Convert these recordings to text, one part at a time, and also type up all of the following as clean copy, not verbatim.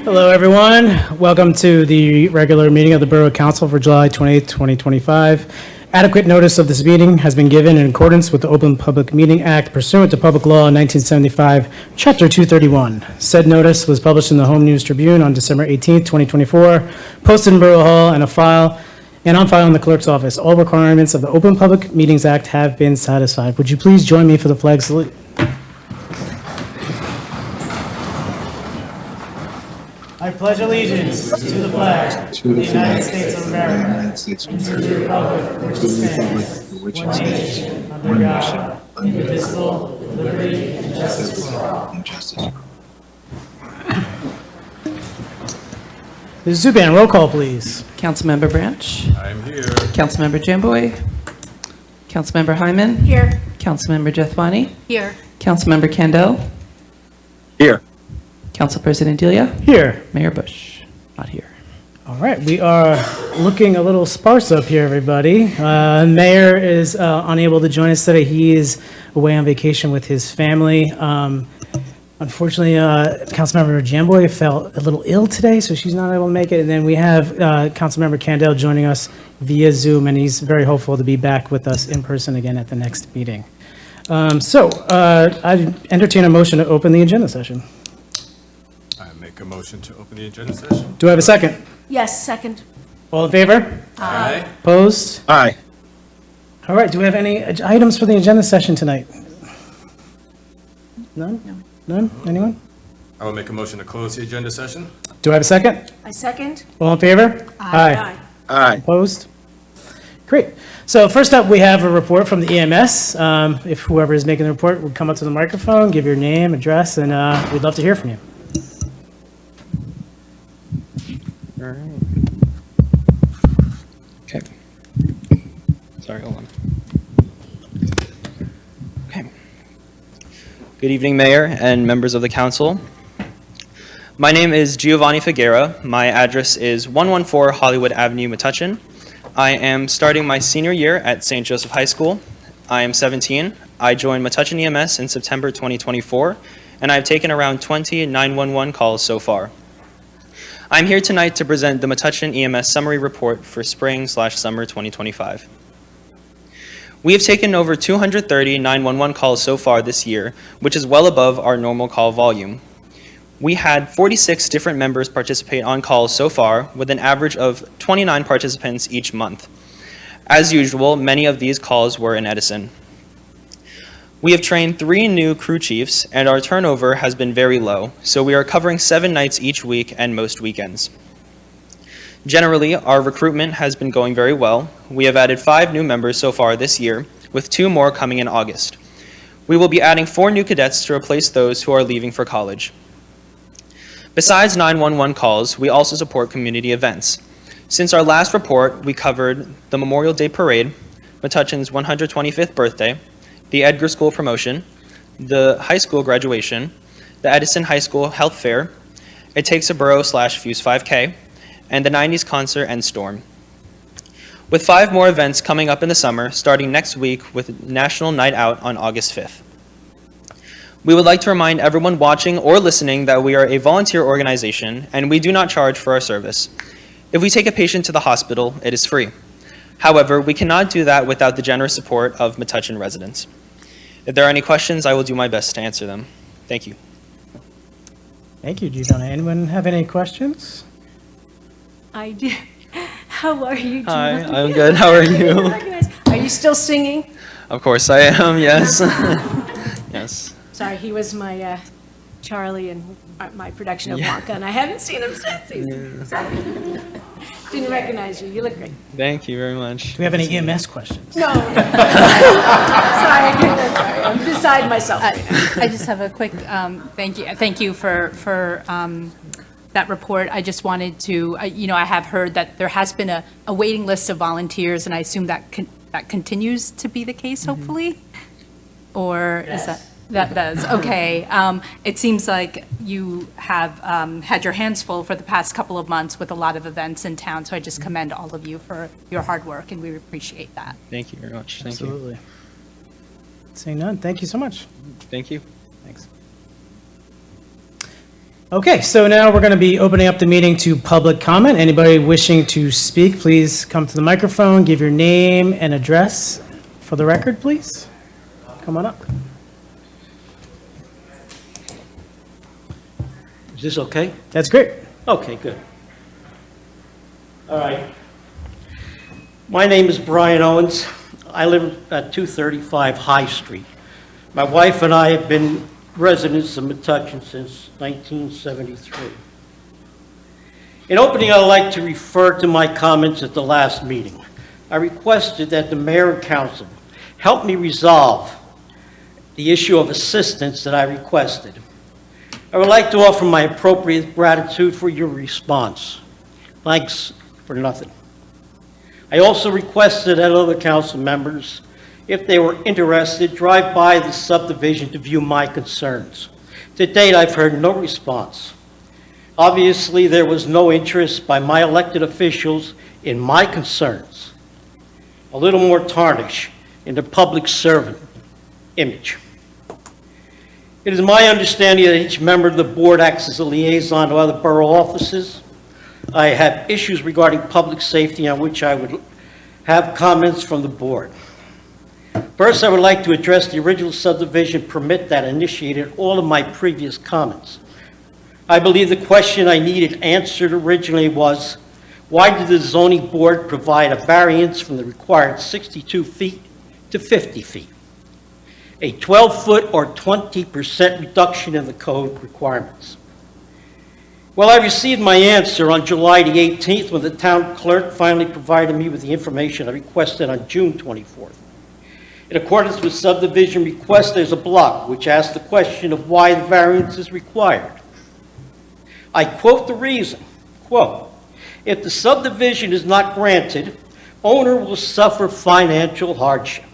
Hello, everyone. Welcome to the regular meeting of the Borough Council for July 28th, 2025. Adequate notice of this meeting has been given in accordance with the Open Public Meeting Act pursuant to Public Law 1975, Chapter 231. Said notice was published in the Home News Tribune on December 18th, 2024, posted in Borough Hall and on file in the clerk's office. All requirements of the Open Public Meetings Act have been satisfied. Would you please join me for the flag salute? I pledge allegiance to the flag of the United States of America and to the republic for which it stands, one nation, under God, indivisible, with liberty and justice for all. Ms. Zuban, roll call, please. Councilmember Branch. I'm here. Councilmember Jamboy. Councilmember Hyman. Here. Councilmember Jethwani. Here. Councilmember Kendall. Here. Council President Delia. Here. Mayor Bush. Not here. All right, we are looking a little sparse up here, everybody. Mayor is unable to join us today. He is away on vacation with his family. Unfortunately, Councilmember Jamboy felt a little ill today, so she's not able to make it. And then we have Councilmember Kendall joining us via Zoom, and he's very hopeful to be back with us in person again at the next meeting. I entertain a motion to open the agenda session. I make a motion to open the agenda session. Do I have a second? Yes, second. All in favor? Aye. Opposed? Aye. All right, do we have any items for the agenda session tonight? None? No. None? Anyone? I will make a motion to close the agenda session. Do I have a second? I second. All in favor? Aye. Aye. Opposed? Great. So first up, we have a report from the EMS. If whoever is making the report would come up to the microphone, give your name, address, and we'd love to hear from you. All right. Okay. Sorry, hold on. Okay. Good evening, Mayor and members of the council. My name is Giovanni Figuera. My address is 114 Hollywood Avenue, Metuchen. I am starting my senior year at St. Joseph High School. I am 17. I joined Metuchen EMS in September 2024, and I've taken around 20 911 calls so far. I'm here tonight to present the Metuchen EMS summary report for spring/summer 2025. We have taken over 230 911 calls so far this year, which is well above our normal call volume. We had 46 different members participate on calls so far, with an average of 29 participants each month. As usual, many of these calls were in Edison. We have trained 3 new crew chiefs, and our turnover has been very low, so we are covering 7 nights each week and most weekends. Generally, our recruitment has been going very well. We have added 5 new members so far this year, with 2 more coming in August. We will be adding 4 new cadets to replace those who are leaving for college. Besides 911 calls, we also support community events. Since our last report, we covered the Memorial Day Parade, Metuchen's 125th birthday, the Edgar School promotion, the high school graduation, the Edison High School Health Fair, It Takes a Borough/Fuse 5K, and the 90s concert and storm. With 5 more events coming up in the summer, starting next week with National Night Out on August 5th. We would like to remind everyone watching or listening that we are a volunteer organization and we do not charge for our service. If we take a patient to the hospital, it is free. However, we cannot do that without the generous support of Metuchen residents. If there are any questions, I will do my best to answer them. Thank you. Thank you, Giovanna. Anyone have any questions? I do. How are you, Hi, Giovanni? I'm good. How are you? Are you still singing? Of course I am, yes. Yes. Sorry, he was my Charlie in my production of Wonka, and I haven't seen him since. Didn't recognize you. You look great. Thank you very much. Do we have any EMS questions? No. Sorry, I'm beside myself. I just have a quick thank you. Thank you for that report. I just wanted to, I have heard that there has been a waiting list of volunteers, and I assume that continues to be the case, hopefully? Or is that? That does, okay. It seems like you have had your hands full for the past couple of months with a lot of events in town, so I just commend all of you for your hard work, and we appreciate that. Thank you very much. Thank you. Absolutely. Seeing none, thank you so much. Thank you. Thanks. Okay, so now we're going to be opening up the meeting to public comment. Anybody wishing to speak, please come to the microphone, give your name and address for the record, please. Come on up. Is this okay? That's great. Okay, good. All right. My name is Brian Owens. I live at 235 High Street. My wife and I have been residents of Metuchen since 1973. In opening, I'd like to refer to my comments at the last meeting. I requested that the mayor and council help me resolve the issue of assistance that I requested. I would like to offer my appropriate gratitude for your response. Thanks for nothing. I also requested that other council members, if they were interested, drive by the subdivision to view my concerns. To date, I've heard no response. Obviously, there was no interest by my elected officials in my concerns. A little more tarnish in the public servant image. It is my understanding that each member of the board acts as a liaison to other borough offices. I have issues regarding public safety on which I would have comments from the board. First, I would like to address the original subdivision permit that initiated all of my previous comments. I believe the question I needed answered originally was, why did the zoning board provide a variance from the required 62 feet to 50 feet? A 12-foot or 20% reduction in the code requirements. Well, I received my answer on July the 18th when the town clerk finally provided me with the information I requested on June 24th. In accordance with subdivision request, there's a block which asks the question of why the variance is required. I quote the reason, quote, if the subdivision is not granted, owner will suffer financial hardship.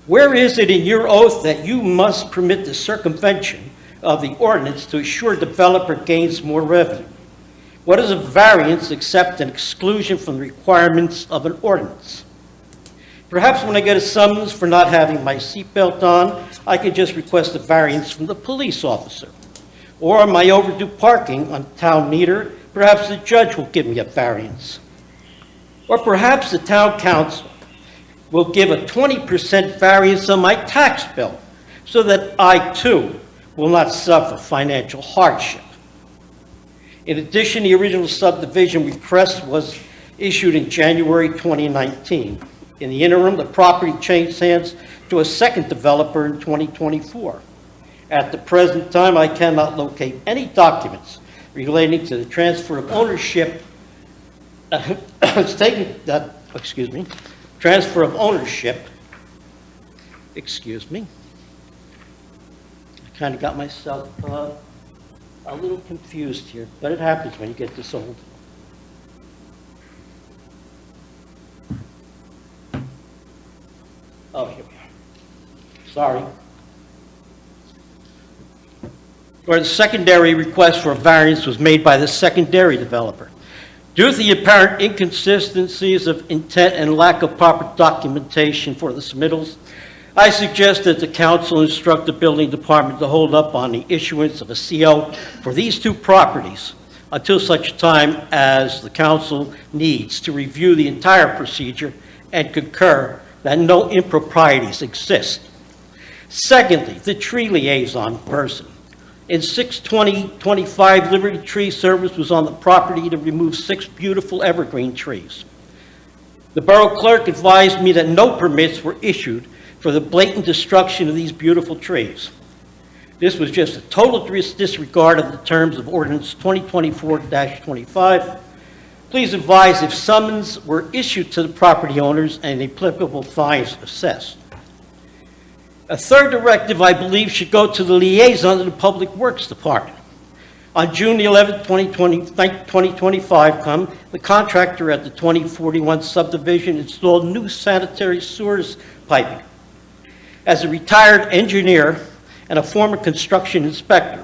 Where is it in your oath that you must permit the circumvention of the ordinance to assure developer gains more revenue? What is a variance except an exclusion from the requirements of an ordinance? Perhaps when I get a summons for not having my seatbelt on, I could just request a variance from the police officer. Or my overdue parking on town meter, perhaps the judge will give me a variance. Or perhaps the town council will give a 20% variance on my tax bill so that I too will not suffer financial hardship. In addition, the original subdivision request was issued in January 2019. In the interim, the property changed hands to a second developer in 2024. At the present time, I cannot locate any documents relating to the transfer of ownership. Transfer of ownership. Excuse me. I kind of got myself a little confused here, but it happens when you get this old. Oh, here we are. Sorry. Where the secondary request for a variance was made by the secondary developer. Due to the apparent inconsistencies of intent and lack of proper documentation for the submittals, I suggest that the council instruct the building department to hold up on the issuance of a CO for these two properties until such time as the council needs to review the entire procedure and concur that no improprieties exist. Secondly, the tree liaison person. In 6/20/25, Liberty Tree Service was on the property to remove 6 beautiful evergreen trees. The borough clerk advised me that no permits were issued for the blatant destruction of these beautiful trees. This was just a total disregard of the terms of Ordinance 2024-25. Please advise if summons were issued to the property owners and applicable fines assessed. A third directive, I believe, should go to the liaison of the Public Works Department. On June the 11th, 2025, the contractor at the 2041 subdivision installed new sanitary sewers piping. As a retired engineer and a former construction inspector,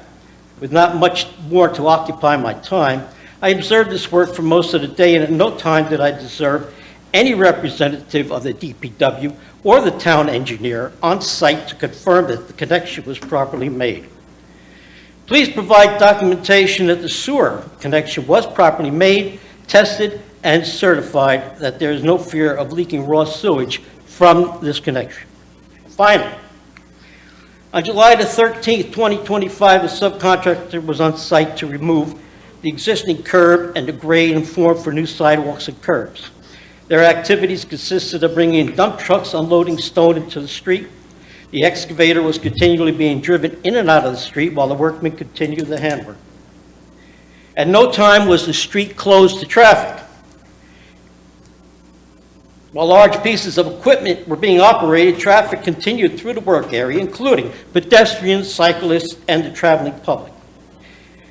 with not much more to occupy my time, I observed this work for most of the day, and at no time did I observe any representative of the DPW or the town engineer on site to confirm that the connection was properly made. Please provide documentation that the sewer connection was properly made, tested, and certified that there is no fear of leaking raw sewage from this connection. Finally, on July the 13th, 2025, a subcontractor was on site to remove the existing curb and the grade and form for new sidewalks and curbs. Their activities consisted of bringing in dump trucks unloading stone into the street. The excavator was continually being driven in and out of the street while the workmen continued the handwork. At no time was the street closed to traffic. While large pieces of equipment were being operated, traffic continued through the work area, including pedestrians, cyclists, and the traveling public.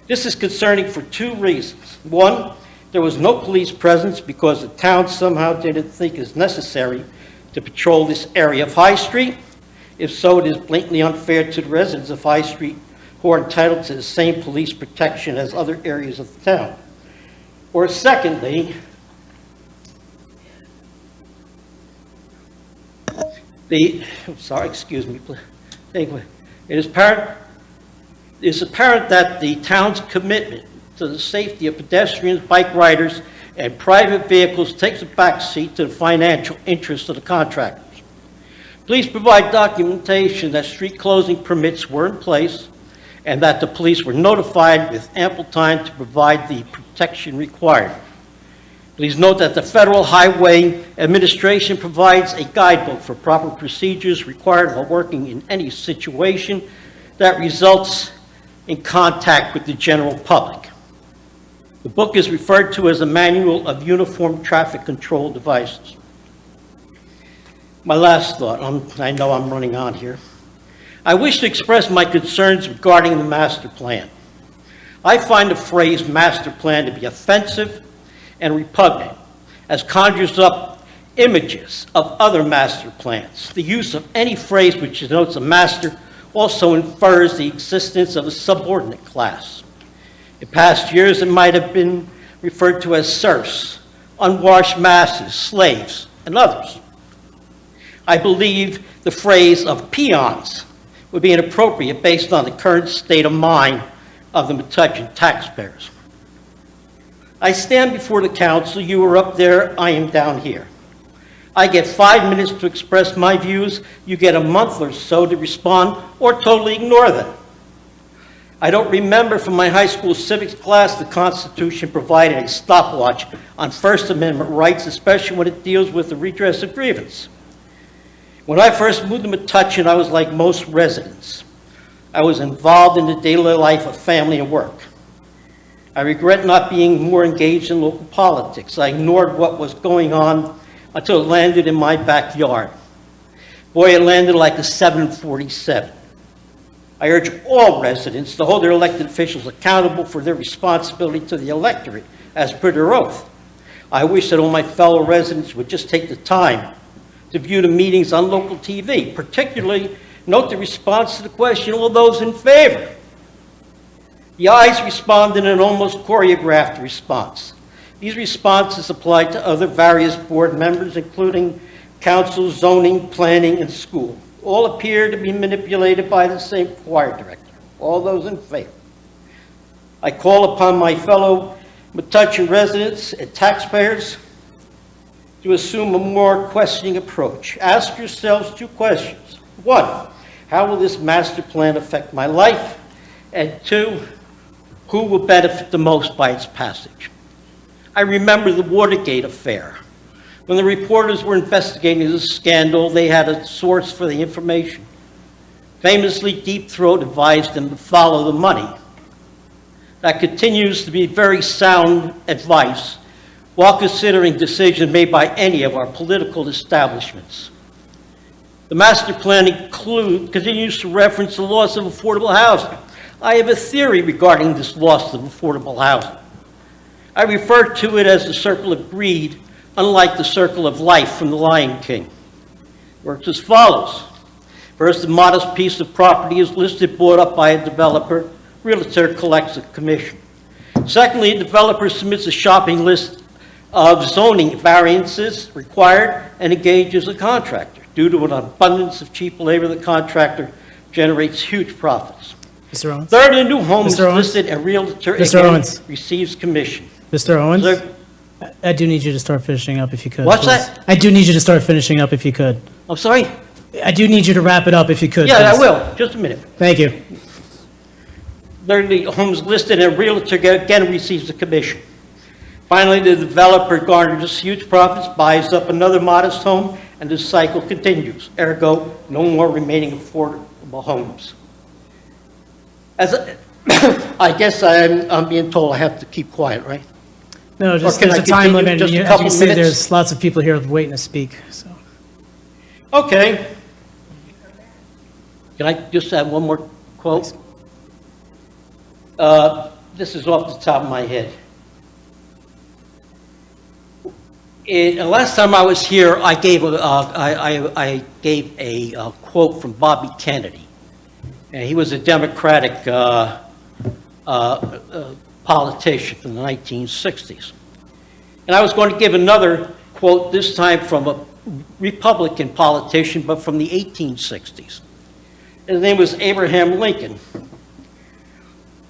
This is concerning for two reasons. One, there was no police presence because the town somehow didn't think it was necessary to patrol this area of High Street. If so, it is blatantly unfair to the residents of High Street who are entitled to the same police protection as other areas of the town. Or secondly, excuse me, please. It is apparent that the town's commitment to the safety of pedestrians, bike riders, and private vehicles takes a backseat to the financial interests of the contractors. Please provide documentation that street closing permits were in place and that the police were notified with ample time to provide the protection required. Please note that the Federal Highway Administration provides a guidebook for proper procedures required while working in any situation that results in contact with the general public. The book is referred to as a Manual of Uniform Traffic Control Devices. My last thought, I know I'm running on here. I wish to express my concerns regarding the master plan. I find the phrase master plan to be offensive and repugnant, as conjures up images of other master plans. The use of any phrase which denotes a master also infers the existence of a subordinate class. In past years, it might have been referred to as serfs, unwashed masses, slaves, and others. I believe the phrase of peons would be inappropriate based on the current state of mind of the Metuchen taxpayers. I stand before the council. You are up there, I am down here. I get 5 minutes to express my views. You get a month or so to respond or totally ignore them. I don't remember from my high school civics class the Constitution provided a stopwatch on First Amendment rights, especially when it deals with the redress of grievance. When I first moved to Metuchen, I was like most residents. I was involved in the daily life of family and work. I regret not being more engaged in local politics. I ignored what was going on until it landed in my backyard. Boy, it landed like a 747. I urge all residents to hold their elected officials accountable for their responsibility to the electorate as per their oath. I wish that all my fellow residents would just take the time to view the meetings on local TV, particularly note the response to the question, all those in favor. The ayes responded in an almost choreographed response. These responses applied to other various board members, including council, zoning, planning, and school. All appear to be manipulated by the same choir director. All those in favor. I call upon my fellow Metuchen residents and taxpayers to assume a more questioning approach. Ask yourselves two questions. One, how will this master plan affect my life? And two, who will benefit the most by its passage? I remember the Watergate affair. When the reporters were investigating this scandal, they had a source for the information. Famously, Deep Throat advised them to follow the money. That continues to be very sound advice while considering decisions made by any of our political establishments. The master plan continues to reference the loss of affordable housing. I have a theory regarding this loss of affordable housing. I refer to it as the circle of greed, unlike the circle of life from The Lion King. It works as follows. First, a modest piece of property is listed, bought up by a developer. Realtor collects a commission. Secondly, a developer submits a shopping list of zoning variances required and engages a contractor. Due to an abundance of cheap labor, the contractor generates huge profits. Mr. Owens? Third of the new homes Mr. Owens? listed, a realtor Mr. again Owens? receives commission. Mr. Owens? Sir, I do need you to start finishing up if you could. What's please. that? I do need you to start finishing up if you could. I'm sorry? I do need you to wrap it up if you could. Yeah, I please. will, just a minute. Thank you. Third of the homes listed, a realtor again receives a commission. Finally, the developer garners huge profits, buys up another modest home, and the cycle continues. Ergo, no more remaining affordable homes. I guess I'm being told I have to keep quiet, right? No, just can there's I a time continue limit. just a As you couple can see, minutes? there's lots of people here waiting to speak, so. Okay. Can I just add one more quote? This is off the top of my head. Last time I was here, I gave a quote from Bobby Kennedy. And he was a Democratic politician from the 1960s. And I was going to give another quote, this time from a Republican politician, but from the 1860s. His name was Abraham Lincoln.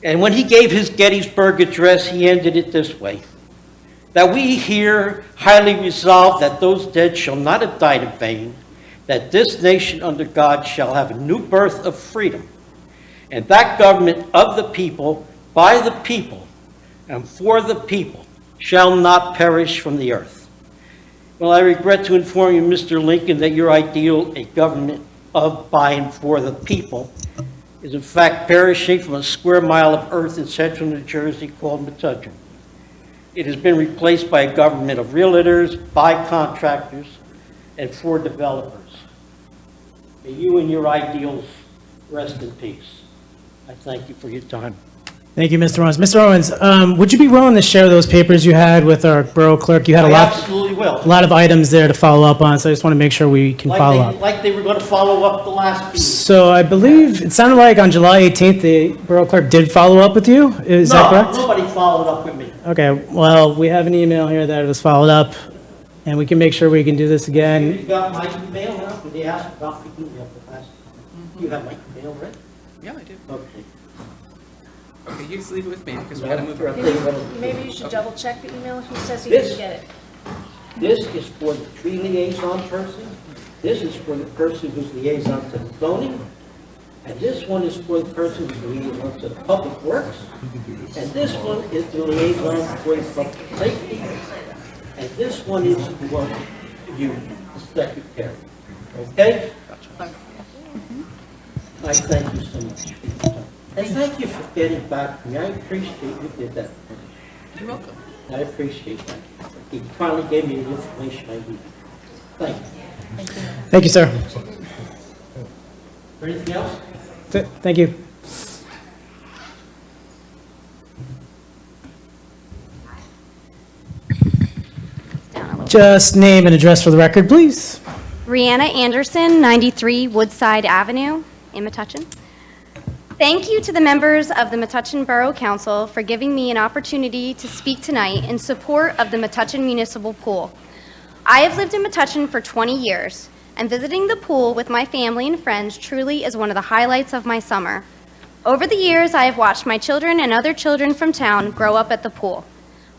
And when he gave his Gettysburg Address, he ended it this way: that we here highly resolve that those dead shall not have died in vain, that this nation under God shall have a new birth of freedom, and that government of the people, by the people, and for the people, shall not perish from the earth. Well, I regret to inform you, Mr. Lincoln, that your ideal, a government of, by, and for the people, is in fact perishing from a square mile of earth in central New Jersey called Metuchen. It has been replaced by a government of realtors, by contractors, and for developers. May you and your ideals rest in peace. I thank you for your time. Thank you, Mr. Owens. Mr. Owens, would you be willing to share those papers you had with our borough clerk? You had I a absolutely will. lot of items there to follow up on, so I just want to make sure we can follow up. Like they were going to follow up the last meeting. So I believe, it sounded like on July 18th, the borough clerk did follow up with you? Is that No, correct? nobody followed up with me. Okay, well, we have an email here that it was followed up, and we can make sure we can do this again. You got my email now? Did they ask about the email the last time? You have my email, right? Yeah, I do. Okay. Okay, you just leave it with me because we I'll gotta move tell on. you what I'll do. Maybe you should double check the email. He says he This- didn't get it. This is for the tree liaison person. This is for the person who's liaison to the zoning. And this one is for the person who's liaison to the public works. And this one is the liaison for the public safety. And this one is for you, the secretary. Okay? I thank you so much. And thank you for getting back to me. I appreciate you did that. You're welcome. I appreciate that. He finally gave me the information I needed. Thank you. Thank you, sir. Is there anything else? Thank you. Just name and address for the record, please. Rihanna Anderson, 93 Woodside Avenue in Metuchen. Thank you to the members of the Metuchen Borough Council for giving me an opportunity to speak tonight in support of the Metuchen Municipal Pool. I have lived in Metuchen for 20 years, and visiting the pool with my family and friends truly is one of the highlights of my summer. Over the years, I have watched my children and other children from town grow up at the pool.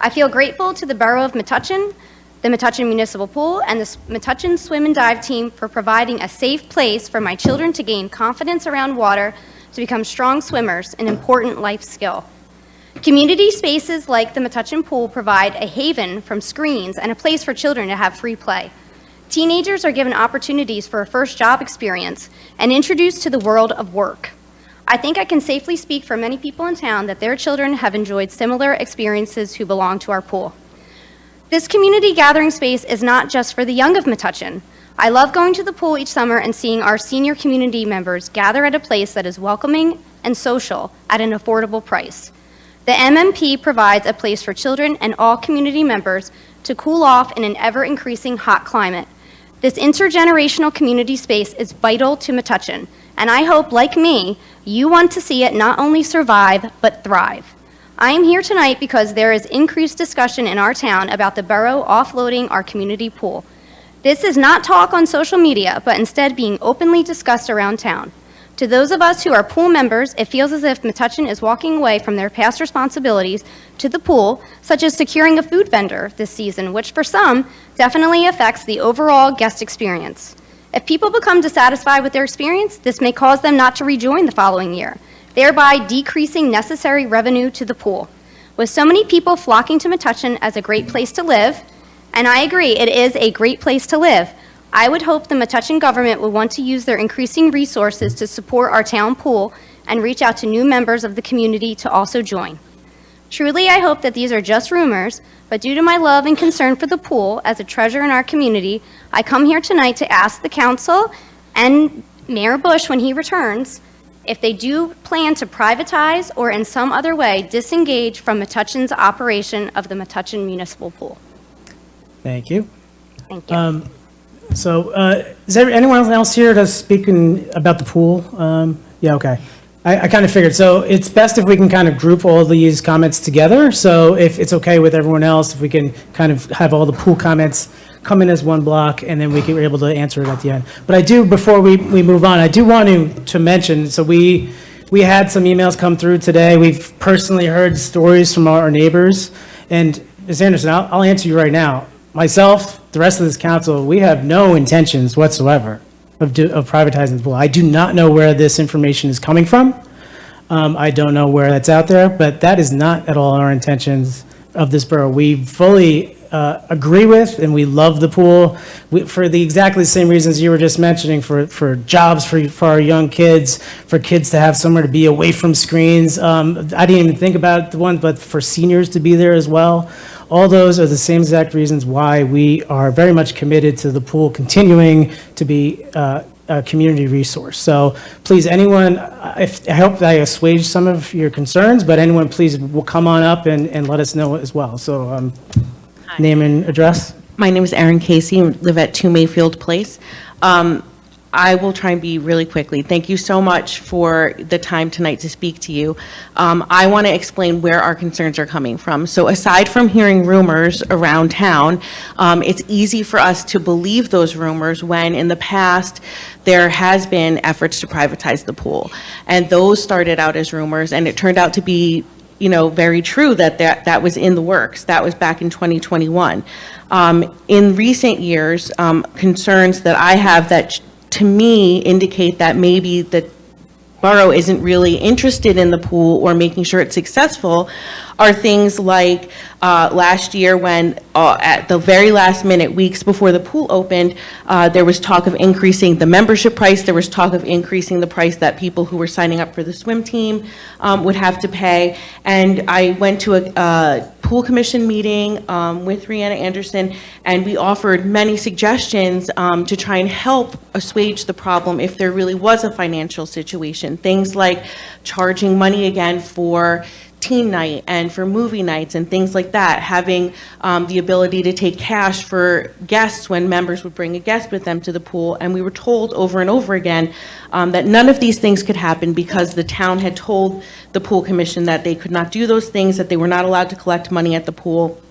I feel grateful to the Borough of Metuchen, the Metuchen Municipal Pool, and the Metuchen Swim and Dive Team for providing a safe place for my children to gain confidence around water to become strong swimmers, an important life skill. Community spaces like the Metuchen Pool provide a haven from screens and a place for children to have free play. Teenagers are given opportunities for a first job experience and introduced to the world of work. I think I can safely speak for many people in town that their children have enjoyed similar experiences who belong to our pool. This community gathering space is not just for the young of Metuchen. I love going to the pool each summer and seeing our senior community members gather at a place that is welcoming and social at an affordable price. The MMP provides a place for children and all community members to cool off in an ever-increasing hot climate. This intergenerational community space is vital to Metuchen, and I hope, like me, you want to see it not only survive, but thrive. I am here tonight because there is increased discussion in our town about the borough offloading our community pool. This is not talk on social media, but instead being openly discussed around town. To those of us who are pool members, it feels as if Metuchen is walking away from their past responsibilities to the pool, such as securing a food vendor this season, which for some definitely affects the overall guest experience. If people become dissatisfied with their experience, this may cause them not to rejoin the following year, thereby decreasing necessary revenue to the pool. With so many people flocking to Metuchen as a great place to live, and I agree, it is a great place to live, I would hope the Metuchen government would want to use their increasing resources to support our town pool and reach out to new members of the community to also join. Truly, I hope that these are just rumors, but due to my love and concern for the pool as a treasure in our community, I come here tonight to ask the council and Mayor Bush, when he returns, if they do plan to privatize or in some other way disengage from Metuchen's operation of the Metuchen Municipal Pool. Thank you. Thank you. So, is there anyone else here to speak about the pool? Yeah, okay. I kind of figured. So it's best if we can kind of group all these comments together. So if it's okay with everyone else, if we can kind of have all the pool comments come in as one block, and then we can be able to answer it at the end. But I do, before we move on, I do want to mention, so we had some emails come through today. We've personally heard stories from our neighbors. And Ms. Anderson, I'll answer you right now. Myself, the rest of this council, we have no intentions whatsoever of privatizing the pool. I do not know where this information is coming from. I don't know where that's out there, but that is not at all our intentions of this borough. We fully agree with and we love the pool for the exactly the same reasons you were just mentioning, for jobs for our young kids, for kids to have somewhere to be away from screens. I didn't even think about the one, but for seniors to be there as well. All those are the same exact reasons why we are very much committed to the pool continuing to be a community resource. So please, anyone, I hope I assuaged some of your concerns, but anyone, please will come on up and let us know as well. So name and address. My name is Erin Casey, I live at 2 Mayfield Place. I will try and be really quickly. Thank you so much for the time tonight to speak to you. I want to explain where our concerns are coming from. So aside from hearing rumors around town, it's easy for us to believe those rumors when in the past there has been efforts to privatize the pool. And those started out as rumors, and it turned out to be very true that was in the works. That was back in 2021. In recent years, concerns that I have that to me indicate that maybe the borough isn't really interested in the pool or making sure it's successful are things like last year when at the very last minute, weeks before the pool opened, there was talk of increasing the membership price. There was talk of increasing the price that people who were signing up for the swim team would have to pay. And I went to a pool commission meeting with Rhianna Anderson, and we offered many suggestions to try and help assuage the problem if there really was a financial situation. Things like charging money again for teen night and for movie nights and things like that, having the ability to take cash for guests when members would bring a guest with them to the pool. And we were told over and over again that none of these things could happen because the town had told the pool commission that they could not do those things, that they were not allowed to collect money at the pool.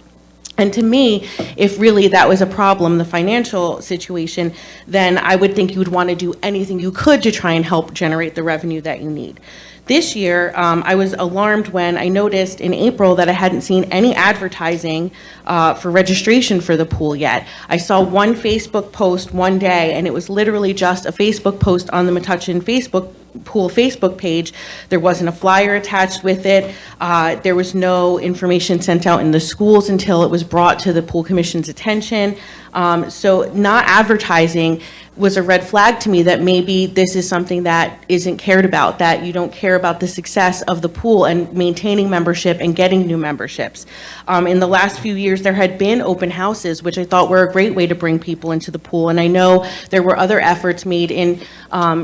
And to me, if really that was a problem, the financial situation, then I would think you would want to do anything you could to try and help generate the revenue that you need. This year, I was alarmed when I noticed in April that I hadn't seen any advertising for registration for the pool yet. I saw one Facebook post one day, and it was literally just a Facebook post on the Metuchen pool Facebook page. There wasn't a flyer attached with it. There was no information sent out in the schools until it was brought to the pool commission's attention. So not advertising was a red flag to me that maybe this is something that isn't cared about, that you don't care about the success of the pool and maintaining membership and getting new memberships. In the last few years, there had been open houses, which I thought were a great way to bring people into the pool. And I know there were other efforts made in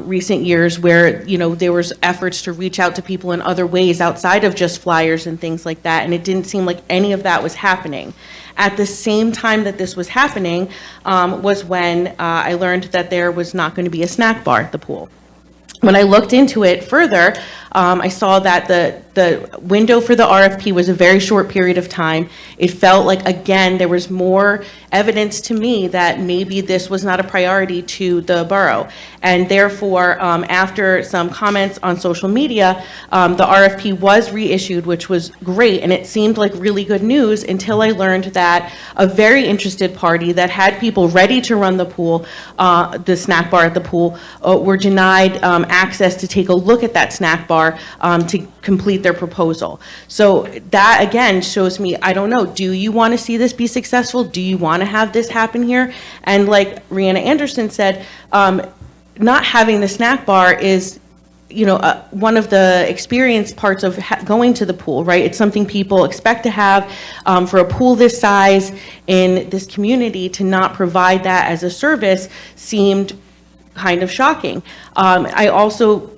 recent years where, there was efforts to reach out to people in other ways outside of just flyers and things like that. And it didn't seem like any of that was happening. At the same time that this was happening was when I learned that there was not going to be a snack bar at the pool. When I looked into it further, I saw that the window for the RFP was a very short period of time. It felt like, again, there was more evidence to me that maybe this was not a priority to the borough. And therefore, after some comments on social media, the RFP was reissued, which was great, and it seemed like really good news until I learned that a very interested party that had people ready to run the pool, the snack bar at the pool, were denied access to take a look at that snack bar to complete their proposal. So that, again, shows me, I don't know, do you want to see this be successful? Do you want to have this happen here? And like Rihanna Anderson said, not having the snack bar is, one of the experience parts of going to the pool, right? It's something people expect to have. For a pool this size in this community, to not provide that as a service seemed kind of shocking. I also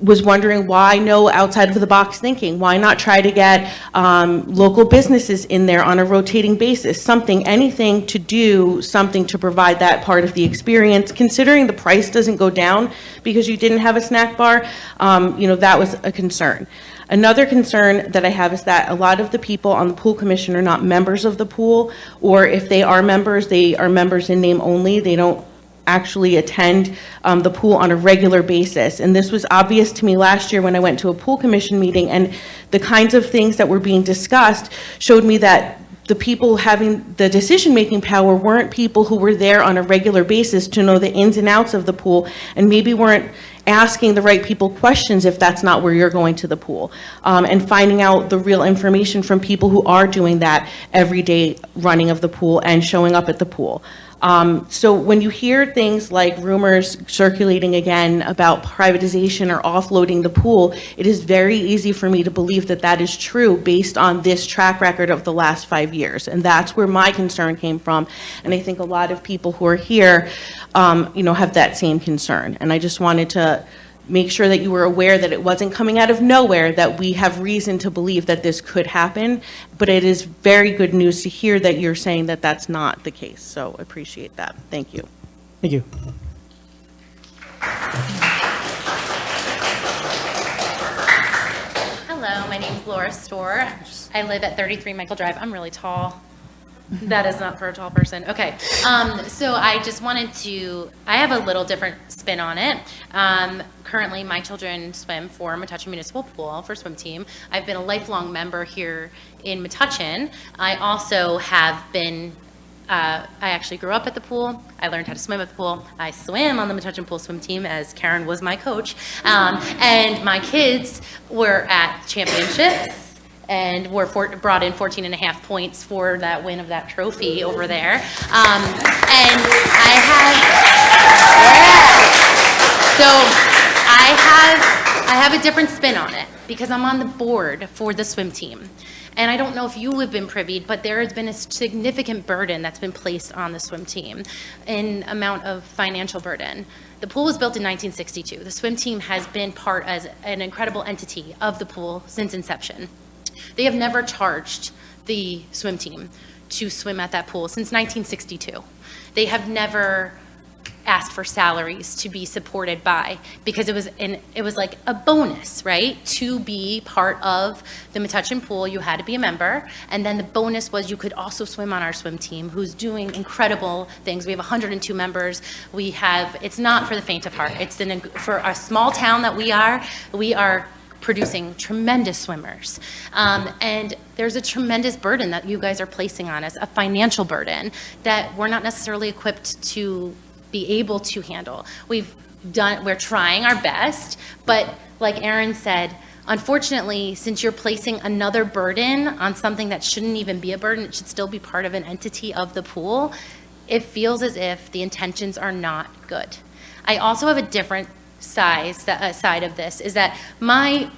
was wondering why no outside of the box thinking? Why not try to get local businesses in there on a rotating basis? Anything to do something to provide that part of the experience, considering the price doesn't go down because you didn't have a snack bar, that was a concern. Another concern that I have is that a lot of the people on the pool commission are not members of the pool, or if they are members in name only. They don't actually attend the pool on a regular basis. And this was obvious to me last year when I went to a pool commission meeting, and the kinds of things that were being discussed showed me that the people having the decision-making power weren't people who were there on a regular basis to know the ins and outs of the pool, and maybe weren't asking the right people questions if that's not where you're going to the pool, and finding out the real information from people who are doing that everyday running of the pool and showing up at the pool. So when you hear things like rumors circulating again about privatization or offloading the pool, it is very easy for me to believe that that is true based on this track record of the last 5 years. And that's where my concern came from. And I think a lot of people who are here, have that same concern. And I just wanted to make sure that you were aware that it wasn't coming out of nowhere, that we have reason to believe that this could happen, but it is very good news to hear that you're saying that that's not the case. So appreciate that. Thank you. Thank you. Hello, my name is Laura Storr. I live at 33 Michael Drive. I'm really tall. That is not for a tall person. Okay. So I just wanted to, I have a little different spin on it. Currently, my children swim for Metuchen Municipal Pool for swim team. I've been a lifelong member here in Metuchen. I also have been, I actually grew up at the pool. I learned how to swim at the pool. I swim on the Metuchen Pool swim team as Karen was my coach. And my kids were at championships and brought in 14 and a half points for that win of that trophy over there. And I have a different spin on it because I'm on the board for the swim team. And I don't know if you have been privy, but there has been a significant burden that's been placed on the swim team in amount of financial burden. The pool was built in 1962. The swim team has been part as an incredible entity of the pool since inception. They have never charged the swim team to swim at that pool since 1962. They have never asked for salaries to be supported by, because it was like a bonus, right? To be part of the Metuchen pool, you had to be a member, and then the bonus was you could also swim on our swim team, who's doing incredible things. We have 102 members. It's not for the faint of heart. For a small town that we are producing tremendous swimmers. And there's a tremendous burden that you guys are placing on us, a financial burden that we're not necessarily equipped to be able to handle. We're trying our best, but like Aaron said, unfortunately, since you're placing another burden on something that shouldn't even be a burden, it should still be part of an entity of the pool, it feels as if the intentions are not good. I also have a different side of this, is that my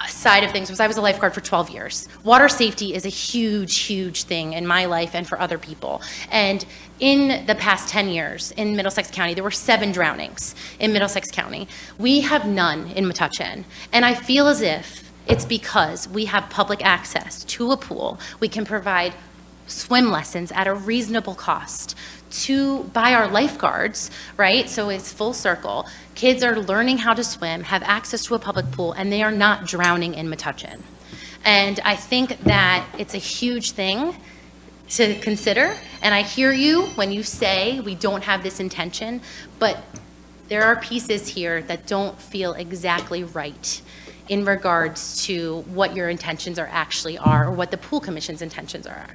side of things was I was a lifeguard for 12 years. Water safety is a huge, huge thing in my life and for other people. And in the past 10 years in Middlesex County, there were 7 drownings in Middlesex County. We have none in Metuchen. And I feel as if it's because we have public access to a pool. We can provide swim lessons at a reasonable cost by our lifeguards, right? So it's full circle. Kids are learning how to swim, have access to a public pool, and they are not drowning in Metuchen. And I think that it's a huge thing to consider. And I hear you when you say we don't have this intention, but there are pieces here that don't feel exactly right in regards to what your intentions are or what the pool commission's intentions are.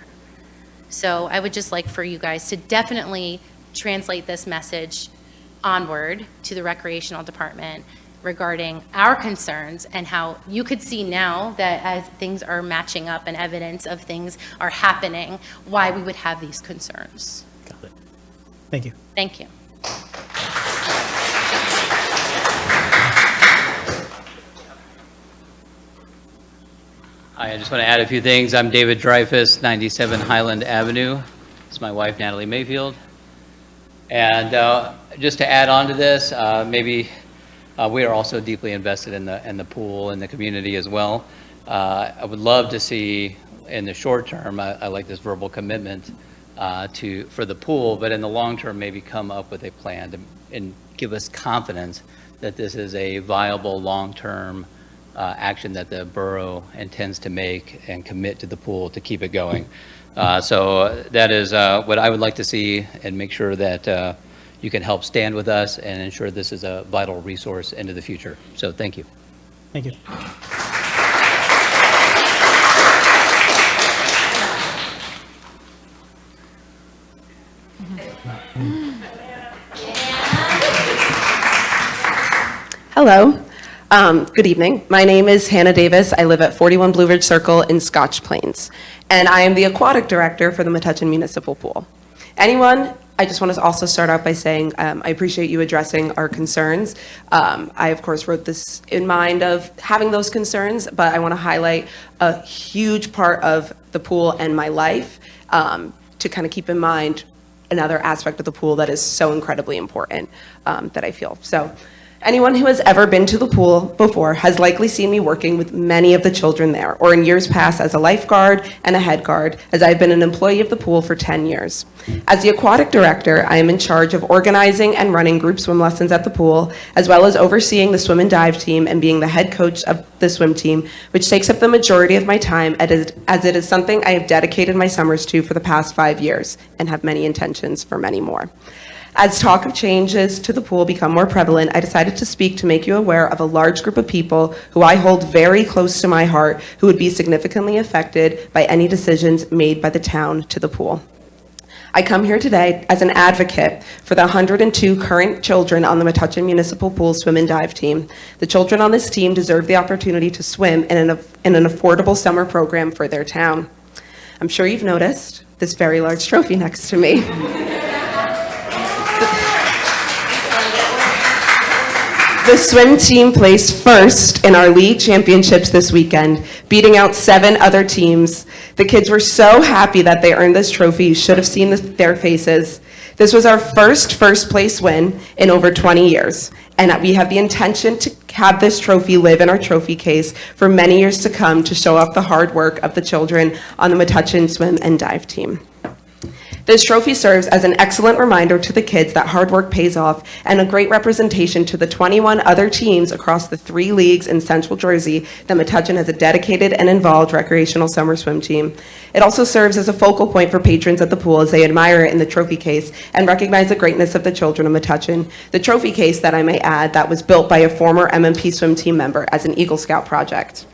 So I would just like for you guys to definitely translate this message onward to the recreational department regarding our concerns and how you could see now that as things are matching up and evidence of things are happening, why we would have these concerns. Got it. Thank you. Thank you. Hi, I just want to add a few things. I'm David Dreyfus, 97 Highland Avenue. It's my wife, Natalie Mayfield. And just to add on to this, maybe we are also deeply invested in the pool and the community as well. I would love to see in the short term, I like this verbal commitment for the pool, but in the long term, maybe come up with a plan and give us confidence that this is a viable long-term action that the borough intends to make and commit to the pool to keep it going. So that is what I would like to see, and make sure that you can help stand with us and ensure this is a vital resource into the future. So thank you. Thank you. Hello. Good evening. My name is Hannah Davis. I live at 41 Blue Ridge Circle in Scotch Plains, and I am the aquatic director for the Metuchen Municipal Pool. I just want to also start out by saying I appreciate you addressing our concerns. I, of course, wrote this in mind of having those concerns, but I want to highlight a huge part of the pool and my life to kind of keep in mind another aspect of the pool that is so incredibly important that I feel. So anyone who has ever been to the pool before has likely seen me working with many of the children there, or in years past as a lifeguard and a head guard, as I've been an employee of the pool for 10 years. As the aquatic director, I am in charge of organizing and running group swim lessons at the pool, as well as overseeing the swim and dive team and being the head coach of the swim team, which takes up the majority of my time, as it is something I have dedicated my summers to for the past 5 years and have many intentions for many more. As talk of changes to the pool become more prevalent, I decided to speak to make you aware of a large group of people who I hold very close to my heart who would be significantly affected by any decisions made by the town to the pool. I come here today as an advocate for the 102 current children on the Metuchen Municipal Pool Swim and Dive Team. The children on this team deserve the opportunity to swim in an affordable summer program for their town. I'm sure you've noticed this very large trophy next to me. The swim team placed first in our league championships this weekend, beating out 7 other teams. The kids were so happy that they earned this trophy. You should have seen their faces. This was our first place win in over 20 years, and we have the intention to have this trophy live in our trophy case for many years to come to show off the hard work of the children on the Metuchen Swim and Dive Team. This trophy serves as an excellent reminder to the kids that hard work pays off, and a great representation to the 21 other teams across the 3 leagues in Central Jersey that Metuchen has a dedicated and involved recreational summer swim team. It also serves as a focal point for patrons at the pool as they admire it in the trophy case and recognize the greatness of the children of Metuchen. The trophy case, that I may add, that was built by a former MMP swim team member as an Eagle Scout project,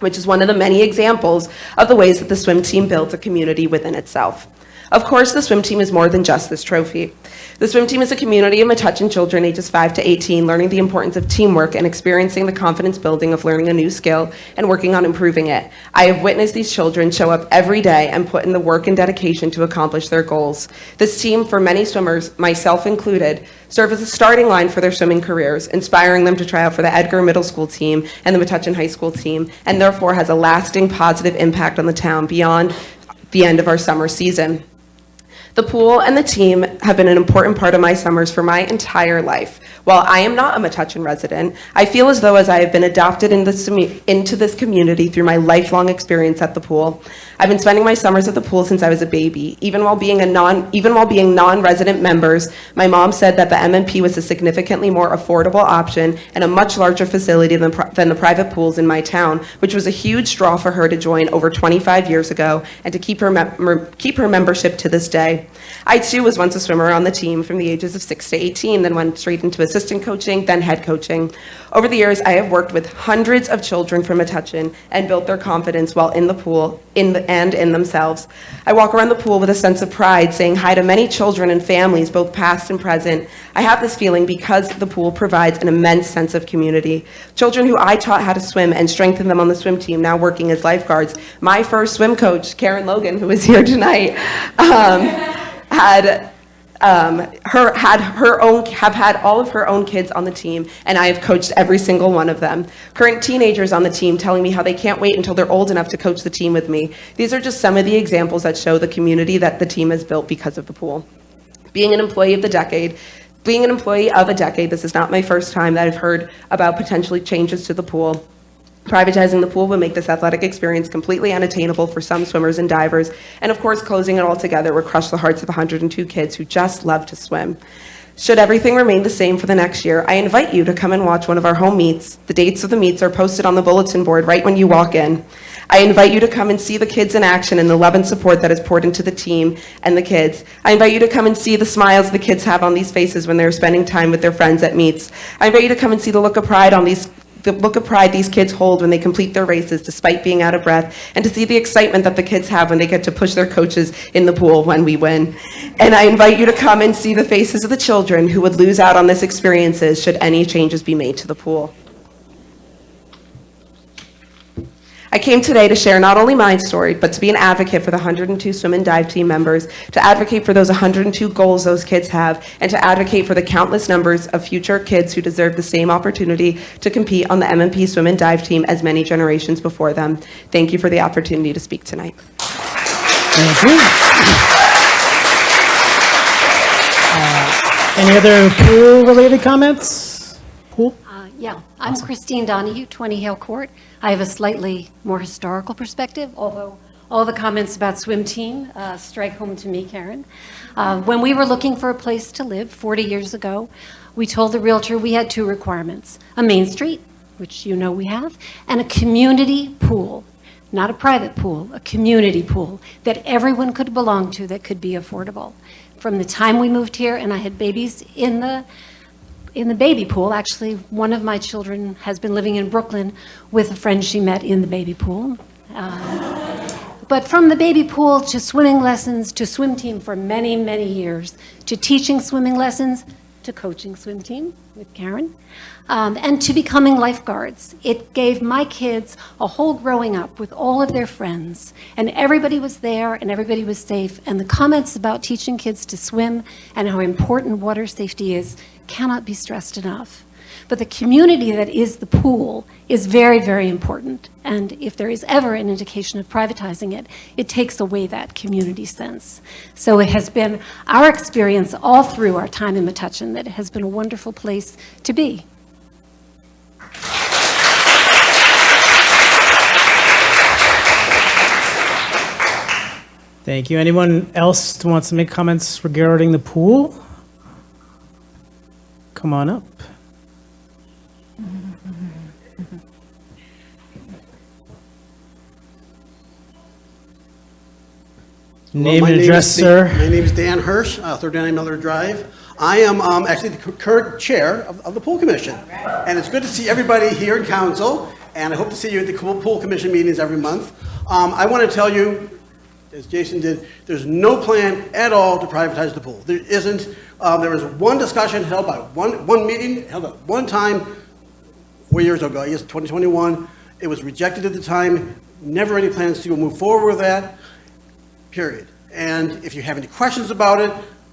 which is one of the many examples of the ways that the swim team builds a community within itself. Of course, the swim team is more than just this trophy. The swim team is a community of Metuchen children ages 5 to 18 learning the importance of teamwork and experiencing the confidence building of learning a new skill and working on improving it. I have witnessed these children show up every day and put in the work and dedication to accomplish their goals. This team, for many swimmers, myself included, serve as a starting line for their swimming careers, inspiring them to try out for the Edgar Middle School team and the Metuchen High School team, and therefore has a lasting positive impact on the town beyond the end of our summer season. The pool and the team have been an important part of my summers for my entire life. While I am not a Metuchen resident, I feel as though as I have been adopted into this community through my lifelong experience at the pool. I've been spending my summers at the pool since I was a baby. Even while being non-resident members, my mom said that the MMP was a significantly more affordable option and a much larger facility than the private pools in my town, which was a huge draw for her to join over 25 years ago and to keep her membership to this day. I too was once a swimmer on the team from the ages of 6 to 18, then went straight into assistant coaching, then head coaching. Over the years, I have worked with hundreds of children from Metuchen and built their confidence while in the pool and in themselves. I walk around the pool with a sense of pride, saying hi to many children and families, both past and present. I have this feeling because the pool provides an immense sense of community. Children who I taught how to swim and strengthened them on the swim team, now working as lifeguards. My first swim coach, Karen Logan, who is here tonight, had all of her own kids on the team, and I have coached every single one of them. Current teenagers on the team telling me how they can't wait until they're old enough to coach the team with me. These are just some of the examples that show the community that the team has built because of the pool. Being an employee of a decade, this is not my first time that I've heard about potentially changes to the pool. Privatizing the pool would make this athletic experience completely unattainable for some swimmers and divers, and of course, closing it all together would crush the hearts of 102 kids who just love to swim. Should everything remain the same for the next year, I invite you to come and watch one of our home meets. The dates of the meets are posted on the bulletin board right when you walk in. I invite you to come and see the kids in action and the love and support that is poured into the team and the kids. I invite you to come and see the smiles the kids have on these faces when they're spending time with their friends at meets. I invite you to come and see the look of pride these kids hold when they complete their races despite being out of breath, and to see the excitement that the kids have when they get to push their coaches in the pool when we win. And I invite you to come and see the faces of the children who would lose out on this experiences should any changes be made to the pool. I came today to share not only my story, but to be an advocate for the 102 swim and dive team members, to advocate for those 102 goals those kids have, and to advocate for the countless numbers of future kids who deserve the same opportunity to compete on the MMP swim and dive team as many generations before them. Thank you for the opportunity to speak tonight. Thank you. Any other pool-related comments? Pool? Yeah, I'm Christine Donahue, 20 Hale Court. I have a slightly more historical perspective, although all the comments about swim team strike home to me, Karen. When we were looking for a place to live 40 years ago, we told the realtor we had two requirements: a Main Street, which you know we have, and a community pool. Not a private pool, a community pool that everyone could belong to, that could be affordable. From the time we moved here and I had babies in the baby pool. Actually, one of my children has been living in Brooklyn with a friend she met in the baby pool. But from the baby pool to swimming lessons, to swim team for many, many years, to teaching swimming lessons, to coaching swim team with Karen, and to becoming lifeguards. It gave my kids a whole growing up with all of their friends, and everybody was there and everybody was safe. And the comments about teaching kids to swim and how important water safety is cannot be stressed enough. But the community that is the pool is very, very important. And if there is ever an indication of privatizing it, it takes away that community sense. So it has been our experience all through our time in Metuchen that it has been a wonderful place to be. Thank you. Anyone else who wants to make comments regarding the pool? Come on up. Name and address, sir. My name is Dan Hirsch, 39 Miller Drive. I am actually the current chair of the Pool Commission. And it's good to see everybody here in council, and I hope to see you at the Pool Commission meetings every month. I want to tell you, as Jason did, there's no plan at all to privatize the pool. There isn't. There was one discussion held by one meeting, held at one time 4 years ago, I guess 2021. It was rejected at the time. Never any plans to move forward with that, period. And if you have any questions about it,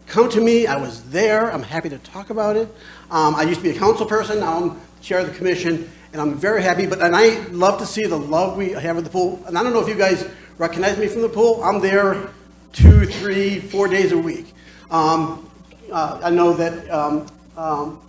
come to me. I was there. I'm happy to talk about it. I used to be a council person. Now I'm chair of the commission, and I'm very happy. And I love to see the love we have at the pool. And I don't know if you guys recognize me from the pool. I'm there 2, 3, 4 days a week. I know that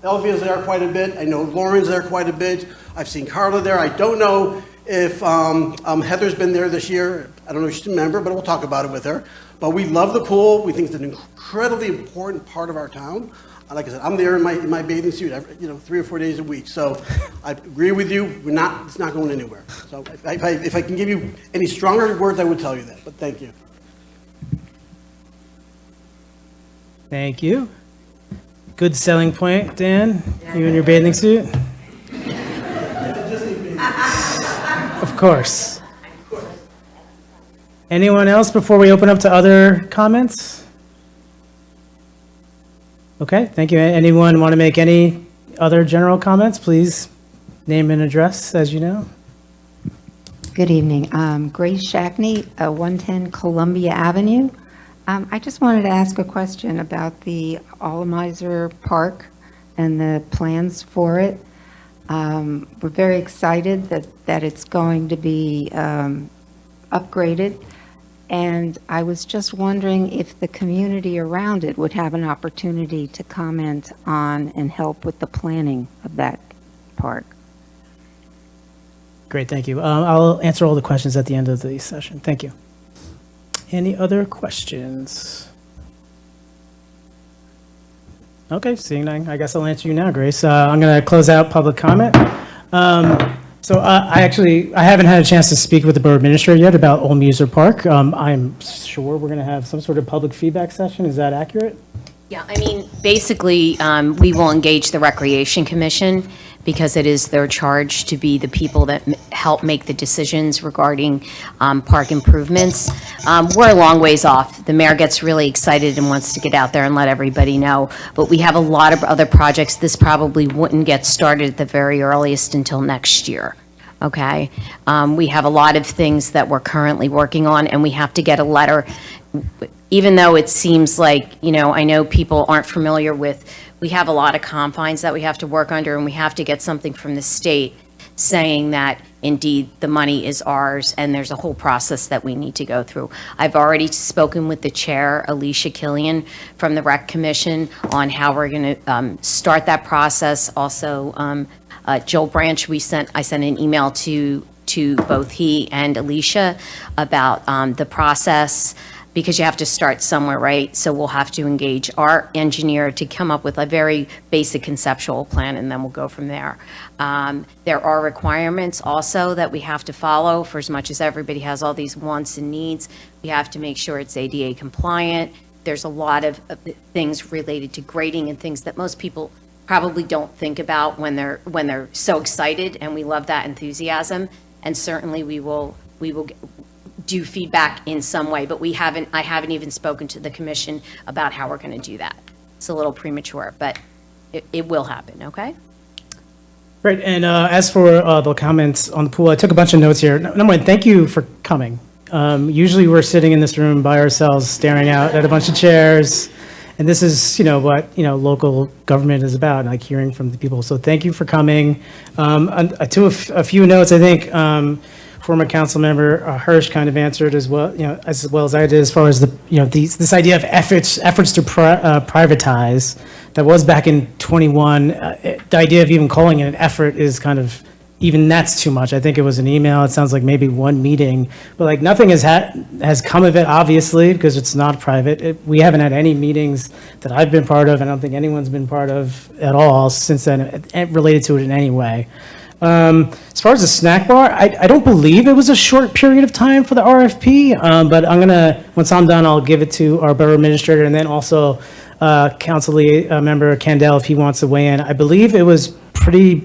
Elvia's there quite a bit. I know Lauren's there quite a bit. I've seen Carla there. I don't know if Heather's been there this year. I don't know if she's a member, but we'll talk about it with her. But we love the pool. We think it's an incredibly important part of our town. Like I said, I'm there in my bathing suit, 3 or 4 days a week. So I agree with you. It's not going anywhere. So if I can give you any stronger words, I would tell you that. But thank you. Thank you. Good selling point, Dan, you in your bathing suit? Of course. Anyone else before we open up to other comments? Okay, thank you. Anyone want to make any other general comments? Please name and address, as you know. Good evening. Grace Shackney, 110 Columbia Avenue. I just wanted to ask a question about the Allemiser Park and the plans for it. We're very excited that it's going to be upgraded, and I was just wondering if the community around it would have an opportunity to comment on and help with the planning of that park. Great, thank you. I'll answer all the questions at the end of the session. Thank you. Any other questions? Okay, seeing none, I guess I'll answer you now, Grace. I'm going to close out public comment. So I haven't had a chance to speak with the borough administrator yet about Allemiser Park. I'm sure we're going to have some sort of public feedback session. Is that accurate? Yeah, I mean, basically, we will engage the Recreation Commission because it is their charge to be the people that help make the decisions regarding park improvements. We're a long ways off. The mayor gets really excited and wants to get out there and let everybody know, but we have a lot of other projects. This probably wouldn't get started at the very earliest until next year. Okay? We have a lot of things that we're currently working on, and we have to get a letter. Even though it seems like, I know people aren't familiar with, we have a lot of confines that we have to work under, and we have to get something from the state saying that indeed the money is ours, and there's a whole process that we need to go through. I've already spoken with the chair, Alicia Killian, from the Rec Commission on how we're going to start that process. Also, Joel Branch, I sent an email to both he and Alicia about the process, because you have to start somewhere, right? So we'll have to engage our engineer to come up with a very basic conceptual plan, and then we'll go from there. There are requirements also that we have to follow. For as much as everybody has all these wants and needs, we have to make sure it's ADA compliant. There's a lot of things related to grading and things that most people probably don't think about when they're so excited, and we love that enthusiasm. And certainly we will do feedback in some way, but I haven't even spoken to the commission about how we're going to do that. It's a little premature, but it will happen, okay? Great, and as for the comments on the pool, I took a bunch of notes here. Number one, thank you for coming. Usually we're sitting in this room by ourselves, staring out at a bunch of chairs, and this is, what, local government is about, like hearing from the people. So thank you for coming. I took a few notes, I think, former council member Hirsch kind of answered as well, as well as I did, as far as this idea of efforts to privatize. That was back in 21. The idea of even calling it an effort is kind of, even that's too much. I think it was an email. It sounds like maybe one meeting, but nothing has come of it, obviously, because it's not private. We haven't had any meetings that I've been part of. I don't think anyone's been part of at all since then, related to it in any way. As far as the snack bar, I don't believe it was a short period of time for the RFP, but once I'm done, I'll give it to our borough administrator, and then also council member Candell, if he wants to weigh in. I believe it was pretty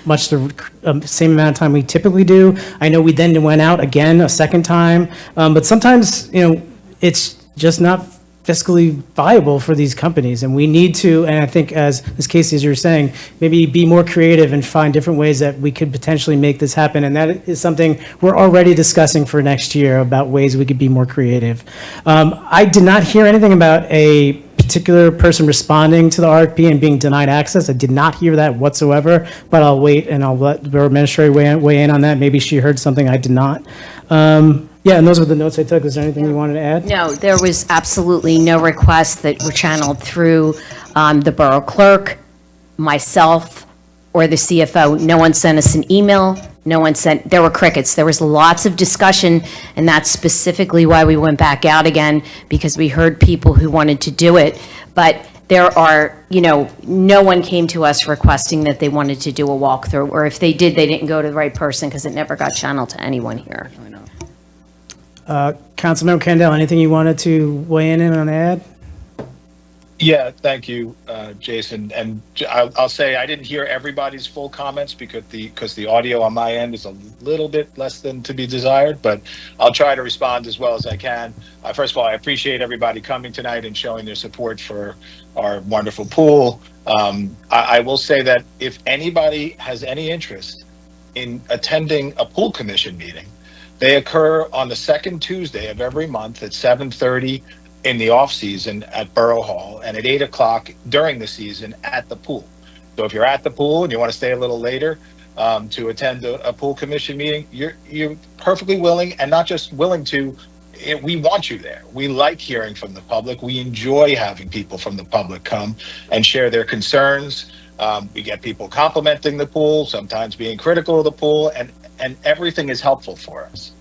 much the same amount of time we typically do. I know we then went out again a second time, but sometimes, it's just not fiscally viable for these companies, and we need to, and I think as Ms. Casey, as you were saying, maybe be more creative and find different ways that we could potentially make this happen, and that is something we're already discussing for next year, about ways we could be more creative. I did not hear anything about a particular person responding to the RFP and being denied access. I did not hear that whatsoever, but I'll wait and I'll let the borough administrator weigh in on that. Maybe she heard something I did not. Yeah, and those were the notes I took. Is there anything you wanted to add? No, there was absolutely no requests that were channeled through the borough clerk, myself, or the CFO. No one sent us an email. No one sent, there were crickets. There was lots of discussion, and that's specifically why we went back out again, because we heard people who wanted to do it. But there are, no one came to us requesting that they wanted to do a walkthrough, or if they did, they didn't go to the right person because it never got channeled to anyone here. Councilmember Kendall, anything you wanted to weigh in on add? Yeah, thank you, Jason. And I'll say I didn't hear everybody's full comments because the audio on my end is a little bit less than to be desired, but I'll try to respond as well as I can. First of all, I appreciate everybody coming tonight and showing their support for our wonderful pool. I will say that if anybody has any interest in attending a pool commission meeting, they occur on the second Tuesday of every month at 7:30 in the off season at Borough Hall, and at 8 o'clock during the season at the pool. So if you're at the pool and you want to stay a little later to attend a pool commission meeting, you're perfectly willing, and not just willing to, we want you there. We like hearing from the public. We enjoy having people from the public come and share their concerns. We get people complimenting the pool, sometimes being critical of the pool, and everything is helpful for us.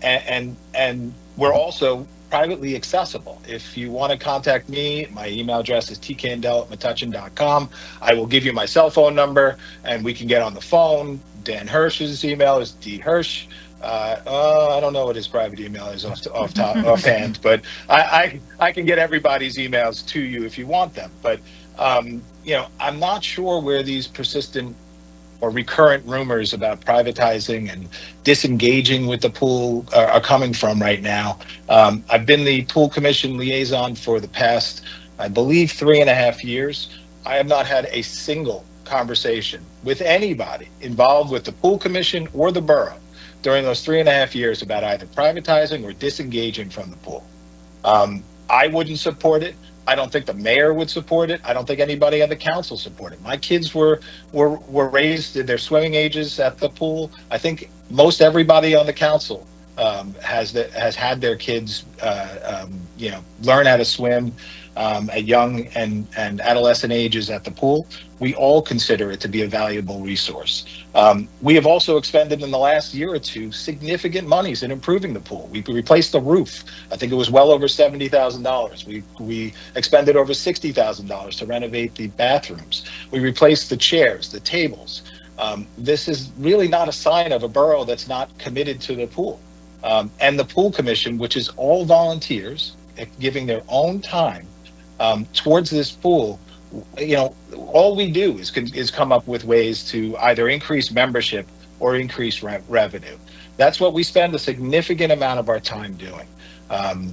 And we're also privately accessible. If you want to contact me, my email address is tkandel@metuchen.com. I will give you my cell phone number and we can get on the phone. Dan Hirsch's email is dhirsch. I don't know what his private email is offhand, but I can get everybody's emails to you if you want them. But I'm not sure where these persistent or recurrent rumors about privatizing and disengaging with the pool are coming from right now. I've been the pool commission liaison for the past, I believe, 3.5 years. I have not had a single conversation with anybody involved with the pool commission or the borough during those 3.5 years about either privatizing or disengaging from the pool. I wouldn't support it. I don't think the mayor would support it. I don't think anybody on the council support it. My kids were raised in their swimming ages at the pool. I think most everybody on the council has had their kids, learn how to swim at young and adolescent ages at the pool. We all consider it to be a valuable resource. We have also expended in the last year or two significant monies in improving the pool. We replaced the roof. I think it was well over $70,000. We expended over $60,000 to renovate the bathrooms. We replaced the chairs, the tables. This is really not a sign of a borough that's not committed to the pool. And the pool commission, which is all volunteers, giving their own time towards this pool, all we do is come up with ways to either increase membership or increase revenue. That's what we spend a significant amount of our time doing.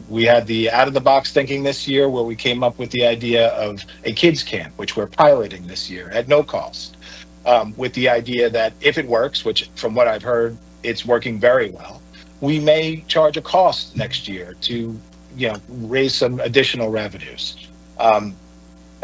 We had the out-of-the-box thinking this year where we came up with the idea of a kids camp, which we're piloting this year at no cost, with the idea that if it works, which from what I've heard, it's working very well, we may charge a cost next year to raise some additional revenues.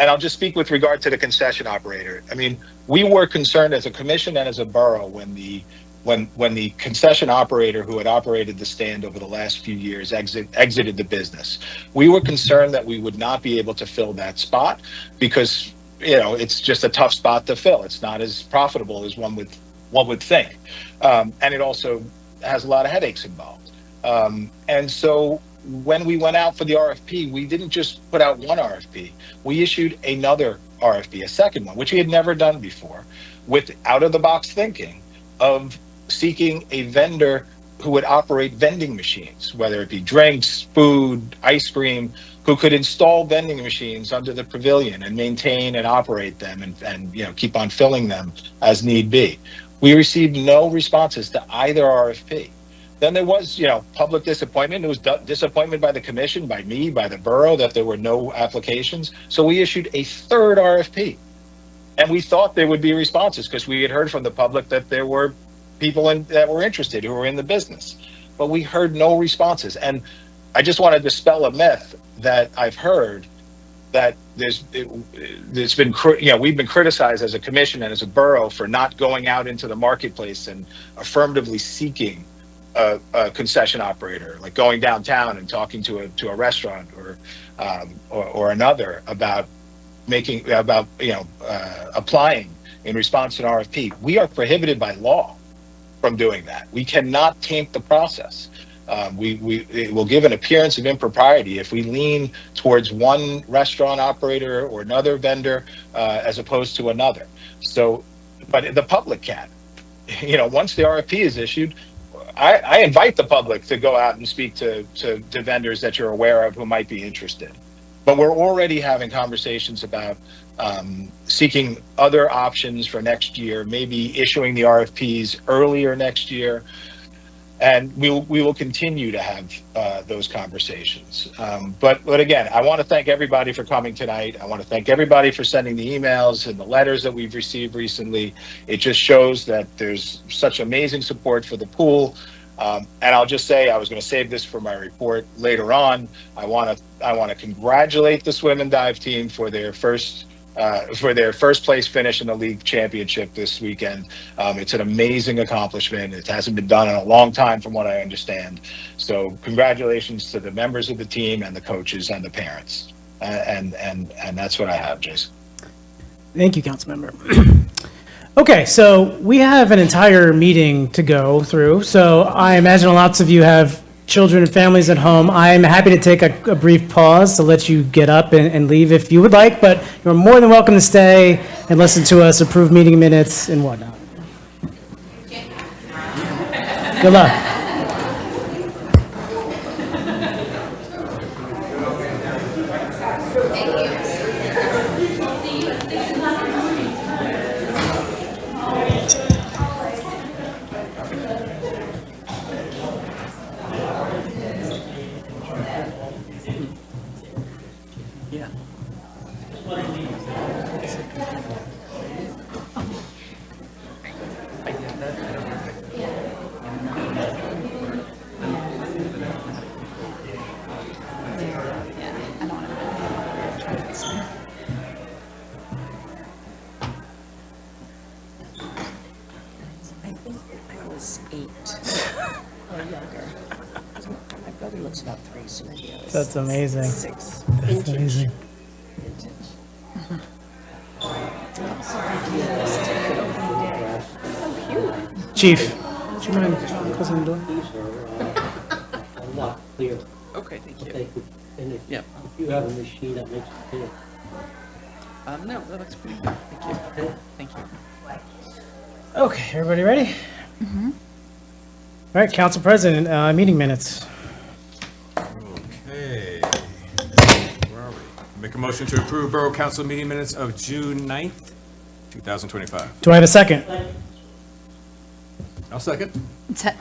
And I'll just speak with regard to the concession operator. I mean, we were concerned as a commission and as a borough when the concession operator who had operated the stand over the last few years exited the business. We were concerned that we would not be able to fill that spot because, it's just a tough spot to fill. It's not as profitable as one would think. And it also has a lot of headaches involved. And so when we went out for the RFP, we didn't just put out one RFP. We issued another RFP, a second one, which we had never done before, with out-of-the-box thinking of seeking a vendor who would operate vending machines, whether it be drinks, food, ice cream, who could install vending machines under the pavilion and maintain and operate them and keep on filling them as need be. We received no responses to either RFP. Then there was, public disappointment. It was disappointment by the commission, by me, by the borough that there were no applications. So we issued a third RFP. And we thought there would be responses because we had heard from the public that there were people that were interested who were in the business. But we heard no responses. And I just want to dispel a myth that I've heard that there's been, we've been criticized as a commission and as a borough for not going out into the marketplace and affirmatively seeking a concession operator, like going downtown and talking to a restaurant or another about applying in response to an RFP. We are prohibited by law from doing that. We cannot taint the process. It will give an appearance of impropriety if we lean towards one restaurant operator or another vendor as opposed to another. So, but the public can. Once the RFP is issued, I invite the public to go out and speak to vendors that you're aware of who might be interested. But we're already having conversations about seeking other options for next year, maybe issuing the RFPs earlier next year. And we will continue to have those conversations. But again, I want to thank everybody for coming tonight. I want to thank everybody for sending the emails and the letters that we've received recently. It just shows that there's such amazing support for the pool. And I'll just say, I was going to save this for my report later on. I want to congratulate the swim and dive team for their first place finish in the league championship this weekend. It's an amazing accomplishment. It hasn't been done in a long time from what I understand. So congratulations to the members of the team and the coaches and the parents. And that's what I have, Jason. Thank you, Councilmember. Okay, so we have an entire meeting to go through. So I imagine lots of you have children and families at home. I'm happy to take a brief pause to let you get up and leave if you would like, but you're more than welcome to stay and listen to us approve meeting minutes and whatnot. Good luck. That's amazing. That's amazing. Chief. Would you mind closing the door? I'm not clear. Okay, thank you. Okay, and if Yep. you have a machine that makes it clear. No, that looks pretty good. Thank you. Thank you. Okay, everybody ready? All right, Council President, meeting minutes. Okay. Where are we? Make a motion to approve Borough Council meeting minutes of June 9th, 2025. Do I have a second? I'll second.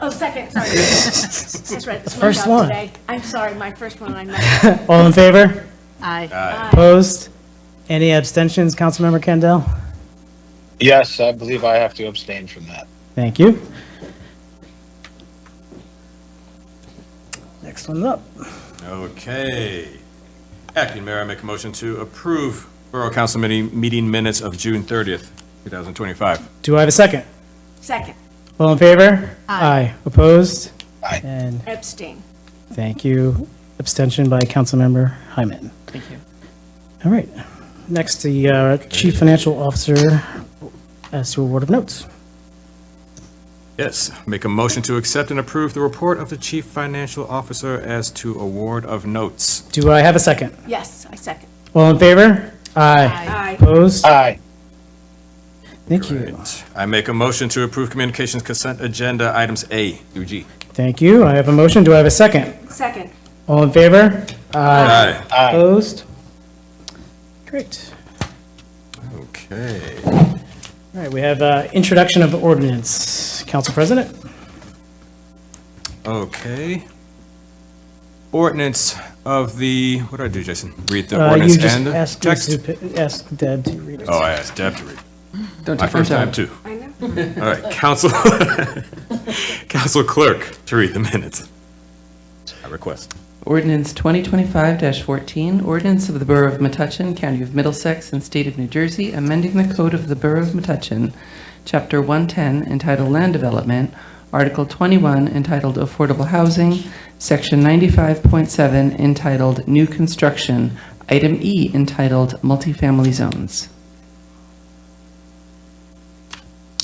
Oh, second, sorry. That's right. It's my First job one. today. I'm sorry, my first one I missed. All in favor? Aye. Aye. Opposed? Any abstentions, Councilmember Kendall? Yes, I believe I have to abstain from that. Thank you. Next one's up. Okay. Acting Mayor, I make a motion to approve Borough Council meeting minutes of June 30th, 2025. Do I have a second? Second, All in favor? Aye. Opposed? Aye. And abstain. thank you. Abstention by Councilmember Hyman. Thank you. All right. Next, the Chief Financial Officer as to award of notes. Yes, make a motion to accept and approve the report of the Chief Financial Officer as to award of notes. Do I have a second? Yes, I second. All in favor? Aye. Aye. Opposed? Aye. Thank you. Great. I make a motion to approve communications consent agenda items A through G. Thank you. I have a motion. Do I have a second? Second. All in favor? Aye. Aye. Opposed? Great. Okay. All right, we have introduction of ordinance. Council President? Okay. Ordinance of the, what do I do, Jason? Read the You ordinance just and the ask text? ask Deb to read it. Oh, I asked Deb to read. Don't My take your first time time. too. I know. All right, Council, Council Clerk to read the minutes. I request. Ordinance 2025-14, ordinance of the Borough of Metuchen, County of Middlesex, and State of New Jersey, amending the Code of the Borough of Metuchen, Chapter 110, entitled Land Development, Article 21 entitled Affordable Housing, Section 95.7 entitled New Construction, Item E entitled Multifamily Zones.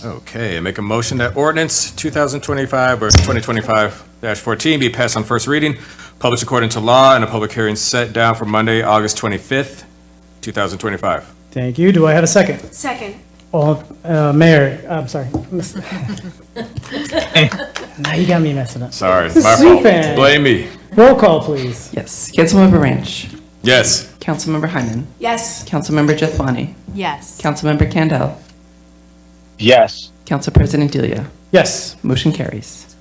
Okay, I make a motion that ordinance 2025 or 2025-14 be passed on first reading, published according to law, and a public hearing set down for Monday, August 25th, 2025. Thank you. Do I have a second? Second. All, Mayor, I'm sorry. Now you got me messing up. Sorry, my fault. Stupid. Blame me. Roll call, please. Yes. Councilmember Ranch. Yes. Councilmember Hyman. Yes. Councilmember Jethwani. Yes. Councilmember Candell. Yes. Council President Delia. Yes. Motion carries.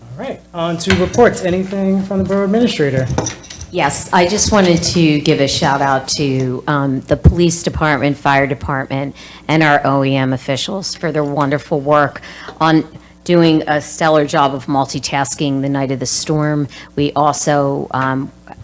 All right, on to reports. Anything from the Borough Administrator? Yes, I just wanted to give a shout out to the police department, fire department, and our OEM officials for their wonderful work on doing a stellar job of multitasking the night of the storm. We also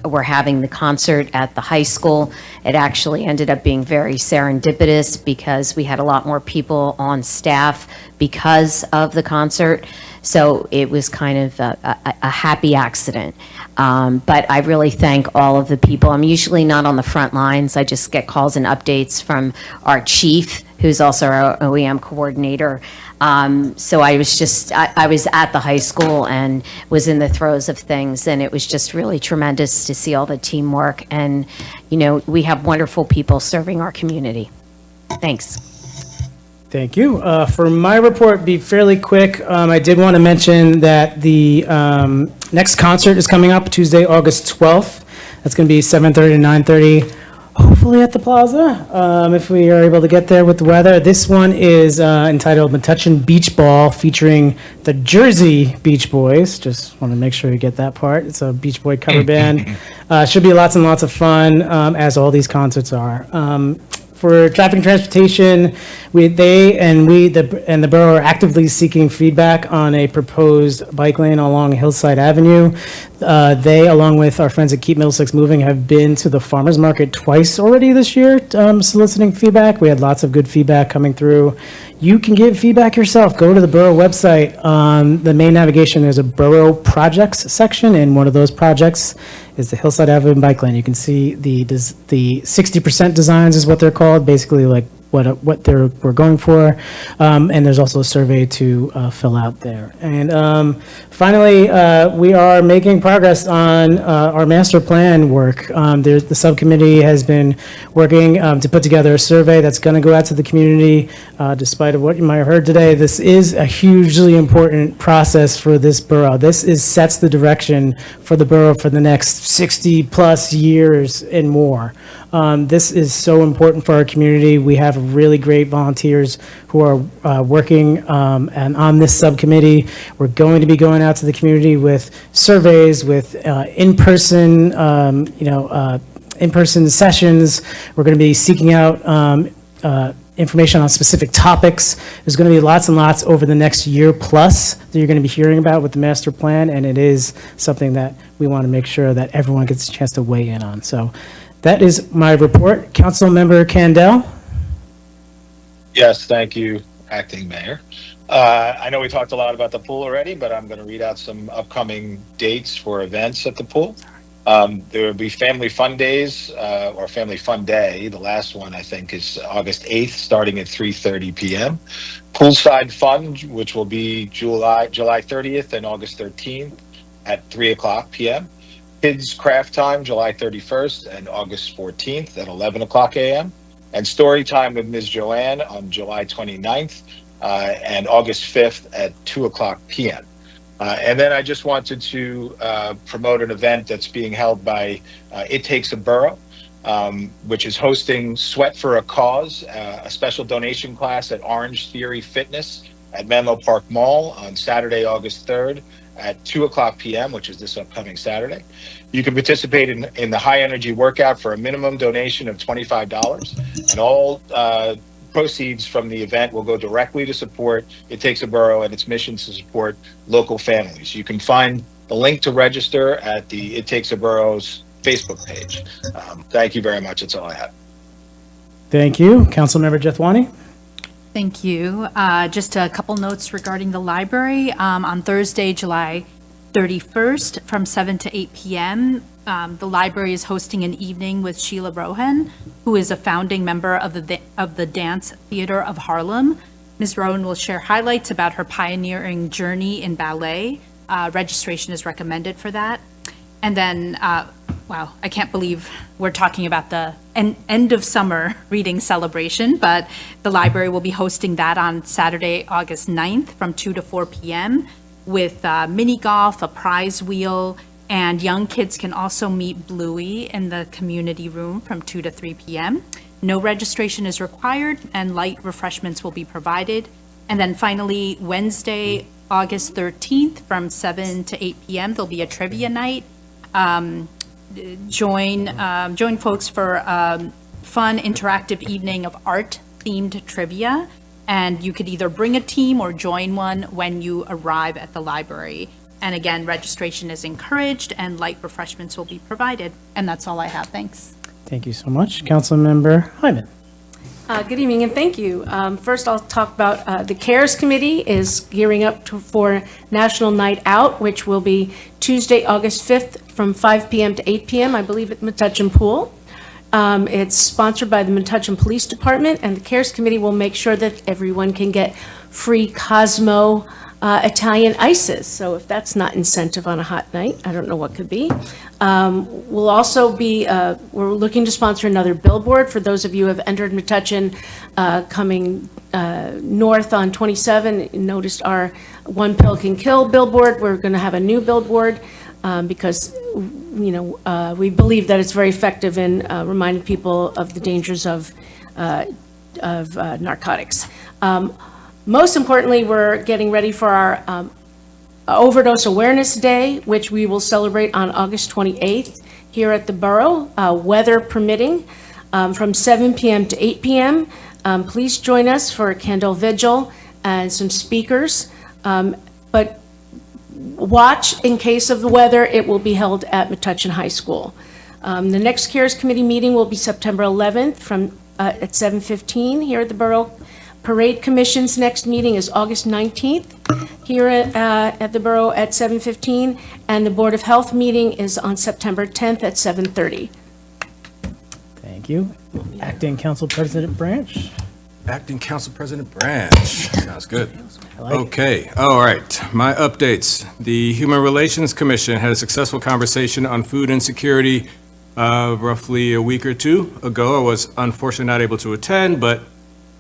were having the concert at the high school. It actually ended up being very serendipitous because we had a lot more people on staff because of the concert. So it was kind of a happy accident. But I really thank all of the people. I'm usually not on the front lines. I just get calls and updates from our chief, who's also our OEM coordinator. So I was I was at the high school and was in the throes of things, and it was just really tremendous to see all the teamwork. And, you know, we have wonderful people serving our community. Thanks. Thank you. For my report, be fairly quick. I did want to mention that the next concert is coming up Tuesday, August 12th. That's going to be 7:30 to 9:30, hopefully at the Plaza, if we are able to get there with the weather. This one is entitled Metuchen Beach Ball, featuring the Jersey Beach Boys. Just want to make sure you get that part. It's a Beach Boy cover band. Should be lots and lots of fun, as all these concerts are. For traffic and transportation, the borough are actively seeking feedback on a proposed bike lane along Hillside Avenue. They, along with our friends at Keep Middlesex Moving, have been to the farmers market twice already this year, soliciting feedback. We had lots of good feedback coming through. You can give feedback yourself. Go to the borough website. On the main navigation, there's a borough projects section, and one of those projects is the Hillside Avenue bike lane. You can see the 60% designs is what they're called, basically like what we're going for. And there's also a survey to fill out there. And finally, we are making progress on our master plan work. The subcommittee has been working to put together a survey that's going to go out to the community. Despite of what you might have heard today, this is a hugely important process for this borough. This sets the direction for the borough for the next 60 plus years and more. This is so important for our community. We have really great volunteers who are working and on this subcommittee. We're going to be going out to the community with surveys, with in-person, in-person sessions. We're going to be seeking out information on specific topics. There's going to be lots and lots over the next year plus that you're going to be hearing about with the master plan, and it is something that we want to make sure that everyone gets a chance to weigh in on. So that is my report. Councilmember Candell? Yes, thank you, Acting Mayor. I know we talked a lot about the pool already, but I'm going to read out some upcoming dates for events at the pool. There will be Family Fun Days, or Family Fun Day. The last one, I think, is August 8th, starting at 3:30 p.m. Poolside Fun, which will be July 30th and August 13th at 3 o'clock p.m. Kids Craft Time, July 31st and August 14th at 11 o'clock a.m. And Story Time with Ms. Joanne on July 29th and August 5th at 2 o'clock p.m. And then I just wanted to promote an event that's being held by It Takes a Borough, which is hosting Sweat for a Cause, a special donation class at Orange Theory Fitness at Menlo Park Mall on Saturday, August 3rd at 2 o'clock p.m., which is this upcoming Saturday. You can participate in the high energy workout for a minimum donation of $25, and all proceeds from the event will go directly to support It Takes a Borough and its mission to support local families. You can find the link to register at the It Takes a Borough's Facebook page. Thank you very much. That's all I have. Thank you. Councilmember Jethwani? Thank you. Just a couple notes regarding the library. On Thursday, July 31st, from 7 to 8 p.m., the library is hosting an evening with Sheila Rohan, who is a founding member of the Dance Theater of Harlem. Ms. Rohan will share highlights about her pioneering journey in ballet. Registration is recommended for that. And then, wow, I can't believe we're talking about the end of summer reading celebration, but the library will be hosting that on Saturday, August 9th from 2 to 4 p.m. with mini golf, a prize wheel, and young kids can also meet Bluey in the community room from 2 to 3 p.m. No registration is required, and light refreshments will be provided. And then finally, Wednesday, August 13th, from 7 to 8 p.m., there'll be a trivia night. Join folks for a fun, interactive evening of art-themed trivia. And you could either bring a team or join one when you arrive at the library. And again, registration is encouraged and light refreshments will be provided. And that's all I have. Thanks. Thank you so much. Councilmember Hyman. Good evening and thank you. First, I'll talk about the CARES Committee is gearing up for National Night Out, which will be Tuesday, August 5th from 5 p.m. to 8 p.m., I believe at Metuchen Pool. It's sponsored by the Metuchen Police Department, and the CARES Committee will make sure that everyone can get free Cosmo Italian ices. So if that's not incentive on a hot night, I don't know what could be. We'll also be, we're looking to sponsor another billboard for those of you who have entered Metuchen coming north on 27. Noticed our One Pill Can Kill billboard. We're going to have a new billboard because, you know, we believe that it's very effective in reminding people of the dangers of narcotics. Most importantly, we're getting ready for our Overdose Awareness Day, which we will celebrate on August 28th here at the Borough, weather permitting, from 7 p.m. to 8 p.m. Please join us for a candle vigil and some speakers. But watch in case of the weather. It will be held at Metuchen High School. The next CARES Committee meeting will be September 11th at 7:15 here at the Borough. Parade Commission's next meeting is August 19th here at the Borough at 7:15, and the Board of Health meeting is on September 10th at 7:30. Thank you. Acting Council President Branch. Acting Council President Branch. Sounds good. like it. Okay, all right. My updates. The Human Relations Commission had a successful conversation on food insecurity roughly a week or two ago. I was unfortunately not able to attend, but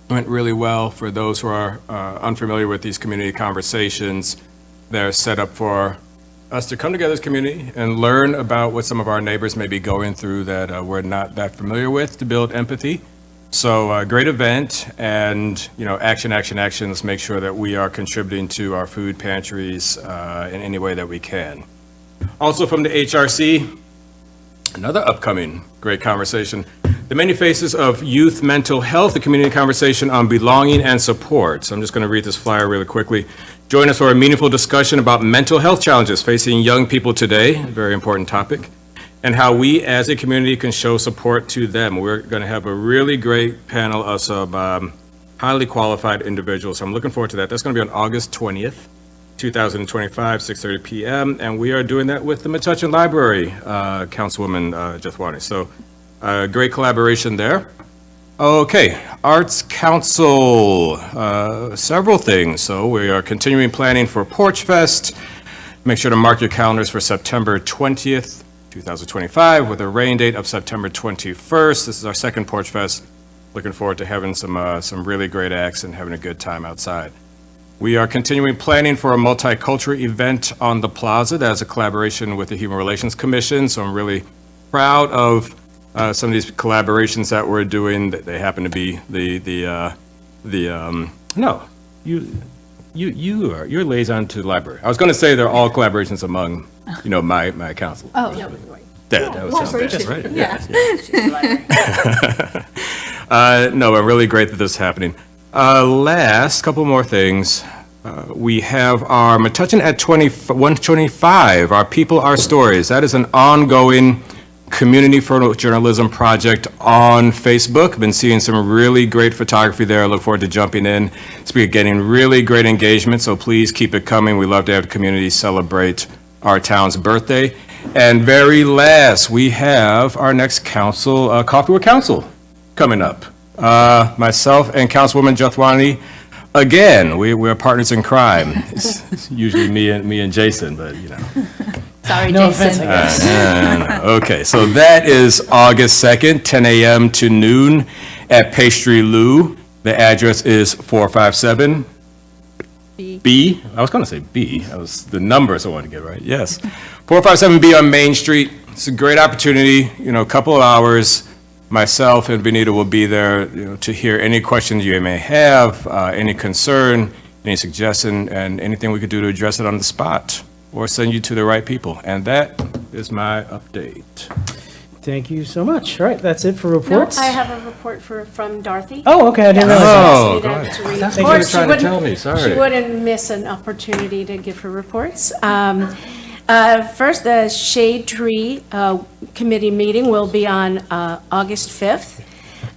went really well. For those who are unfamiliar with these community conversations, they're set up for us to come together as a community and learn about what some of our neighbors may be going through that we're not that familiar with, to build empathy. So great event, and action. Let's make sure that we are contributing to our food pantries in any way that we can. Also from the HRC, another upcoming great conversation. The Many Faces of Youth Mental Health, a community conversation on belonging and support. So I'm just going to read this flyer really quickly. Join us for a meaningful discussion about mental health challenges facing young people today, a very important topic, and how we as a community can show support to them. We're going to have a really great panel of some highly qualified individuals. So I'm looking forward to that. That's going to be on August 20th, 2025, 6:30 p.m. And we are doing that with the Metuchen Library, Councilwoman Jethwani. So great collaboration there. Okay, Arts Council, several things. So we are continuing planning for Porch Fest. Make sure to mark your calendars for September 20th, 2025, with a rain date of September 21st. This is our second Porch Fest. Looking forward to having some really great acts and having a good time outside. We are continuing planning for a multicultural event on the plaza. That's a collaboration with the Human Relations Commission. So I'm really proud of some of these collaborations that we're doing. They happen to be you're liaison to the library. I was going to say they're all collaborations among, my council. Oh. That was Collaboration. right? Yeah. No, but really great that this is happening. Last couple more things. We have our Metuchen at 125, Our People, Our Stories. That is an ongoing Community Photojournalism Project on Facebook. Been seeing some really great photography there. I look forward to jumping in. It's been getting really great engagement, so please keep it coming. We love to have the community celebrate our town's birthday. And very last, we have our next council, Coffee with Council, coming up. Myself and Councilwoman Jethwani, again, we're partners in crime. It's usually me and Jason, but you know. Sorry, No Jason. offense, I guess. No. Okay, so that is August 2nd, 10 a.m. to noon at Pastry Lou. The address is 457 B. I was going to say B. That was the numbers I wanted to get right. Yes. 457B on Main Street. It's a great opportunity, you know, a couple of hours. Myself and Benita will be there, you know, to hear any questions you may have, any concern, any suggestion, and anything we could do to address it on the spot or send you to the right people. And that is my update. Thank you so much. All right, that's it for No, reports. I have a report from Dorothy. Oh, okay, I didn't realize Oh, that. go ahead. To That's report. what you were She trying to wouldn't- tell me, sorry. She wouldn't miss an opportunity to give her reports. First, the Shade Tree Committee meeting will be on August 5th.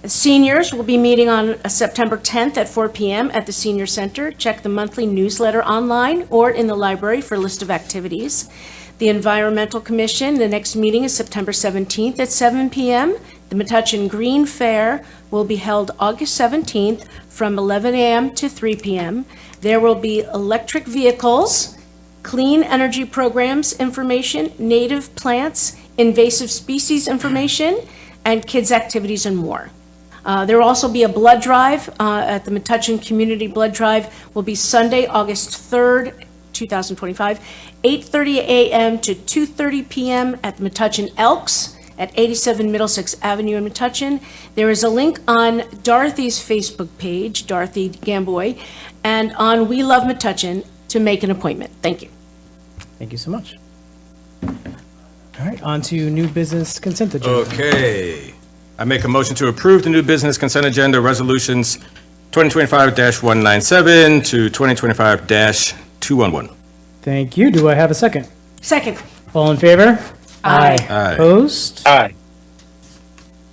Seniors will be meeting on September 10th at 4 p.m. at the Senior Center. Check the monthly newsletter online or in the library for a list of activities. The Environmental Commission, the next meeting is September 17th at 7 p.m. The Metuchen Green Fair will be held August 17th from 11 a.m. to 3 p.m. There will be electric vehicles, clean energy programs information, native plants, invasive species information, and kids' activities and more. There will also be a blood drive at the Metuchen Community Blood Drive will be Sunday, August 3rd, 2025, 8:30 a.m. to 2:30 p.m. at the Metuchen Elks at 87 Middlesex Avenue in Metuchen. There is a link on Dorothy's Facebook page, Dorothy Gamboy, and on We Love Metuchen to make an appointment. Thank you. Thank you so much. All right, on to new business consent agenda. Okay. I make a motion to approve the new business consent agenda resolutions 2025-197 to 2025-211. Thank you. Do I have a second? Second. All in favor? Aye. Aye. Opposed? Aye.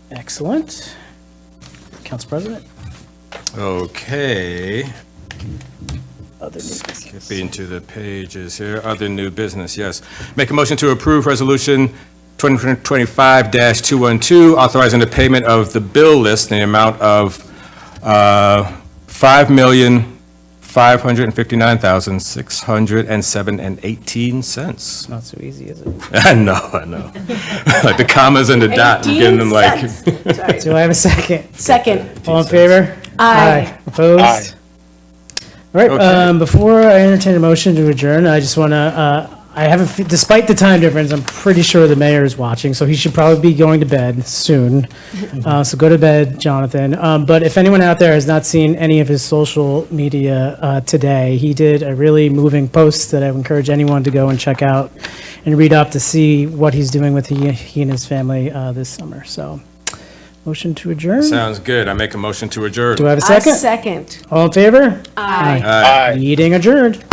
Excellent. Council President? Okay. Other new business. Skipping to the pages here, other new business, yes. Make a motion to approve resolution 2025-212, authorizing the payment of the bill list in the amount of $5,559,607.18. Not so easy, is it? I know. Like the commas and the dot, I'm getting them like. 18 cents. Sorry. Do I have a second? Second. All in favor? Aye. Opposed? Aye. All right, Okay. before I entertain a motion to adjourn, I just want to, despite the time difference, I'm pretty sure the mayor is watching, so he should probably be going to bed soon. So go to bed, Jonathan. But if anyone out there has not seen any of his social media today, he did a really moving post that I would encourage anyone to go and check out and read up to see what he's doing with he and his family this summer. So, motion to adjourn? Sounds good. I make a motion to adjourn. Do I have a I second? second. All in favor? Aye. Aye. Meeting adjourned.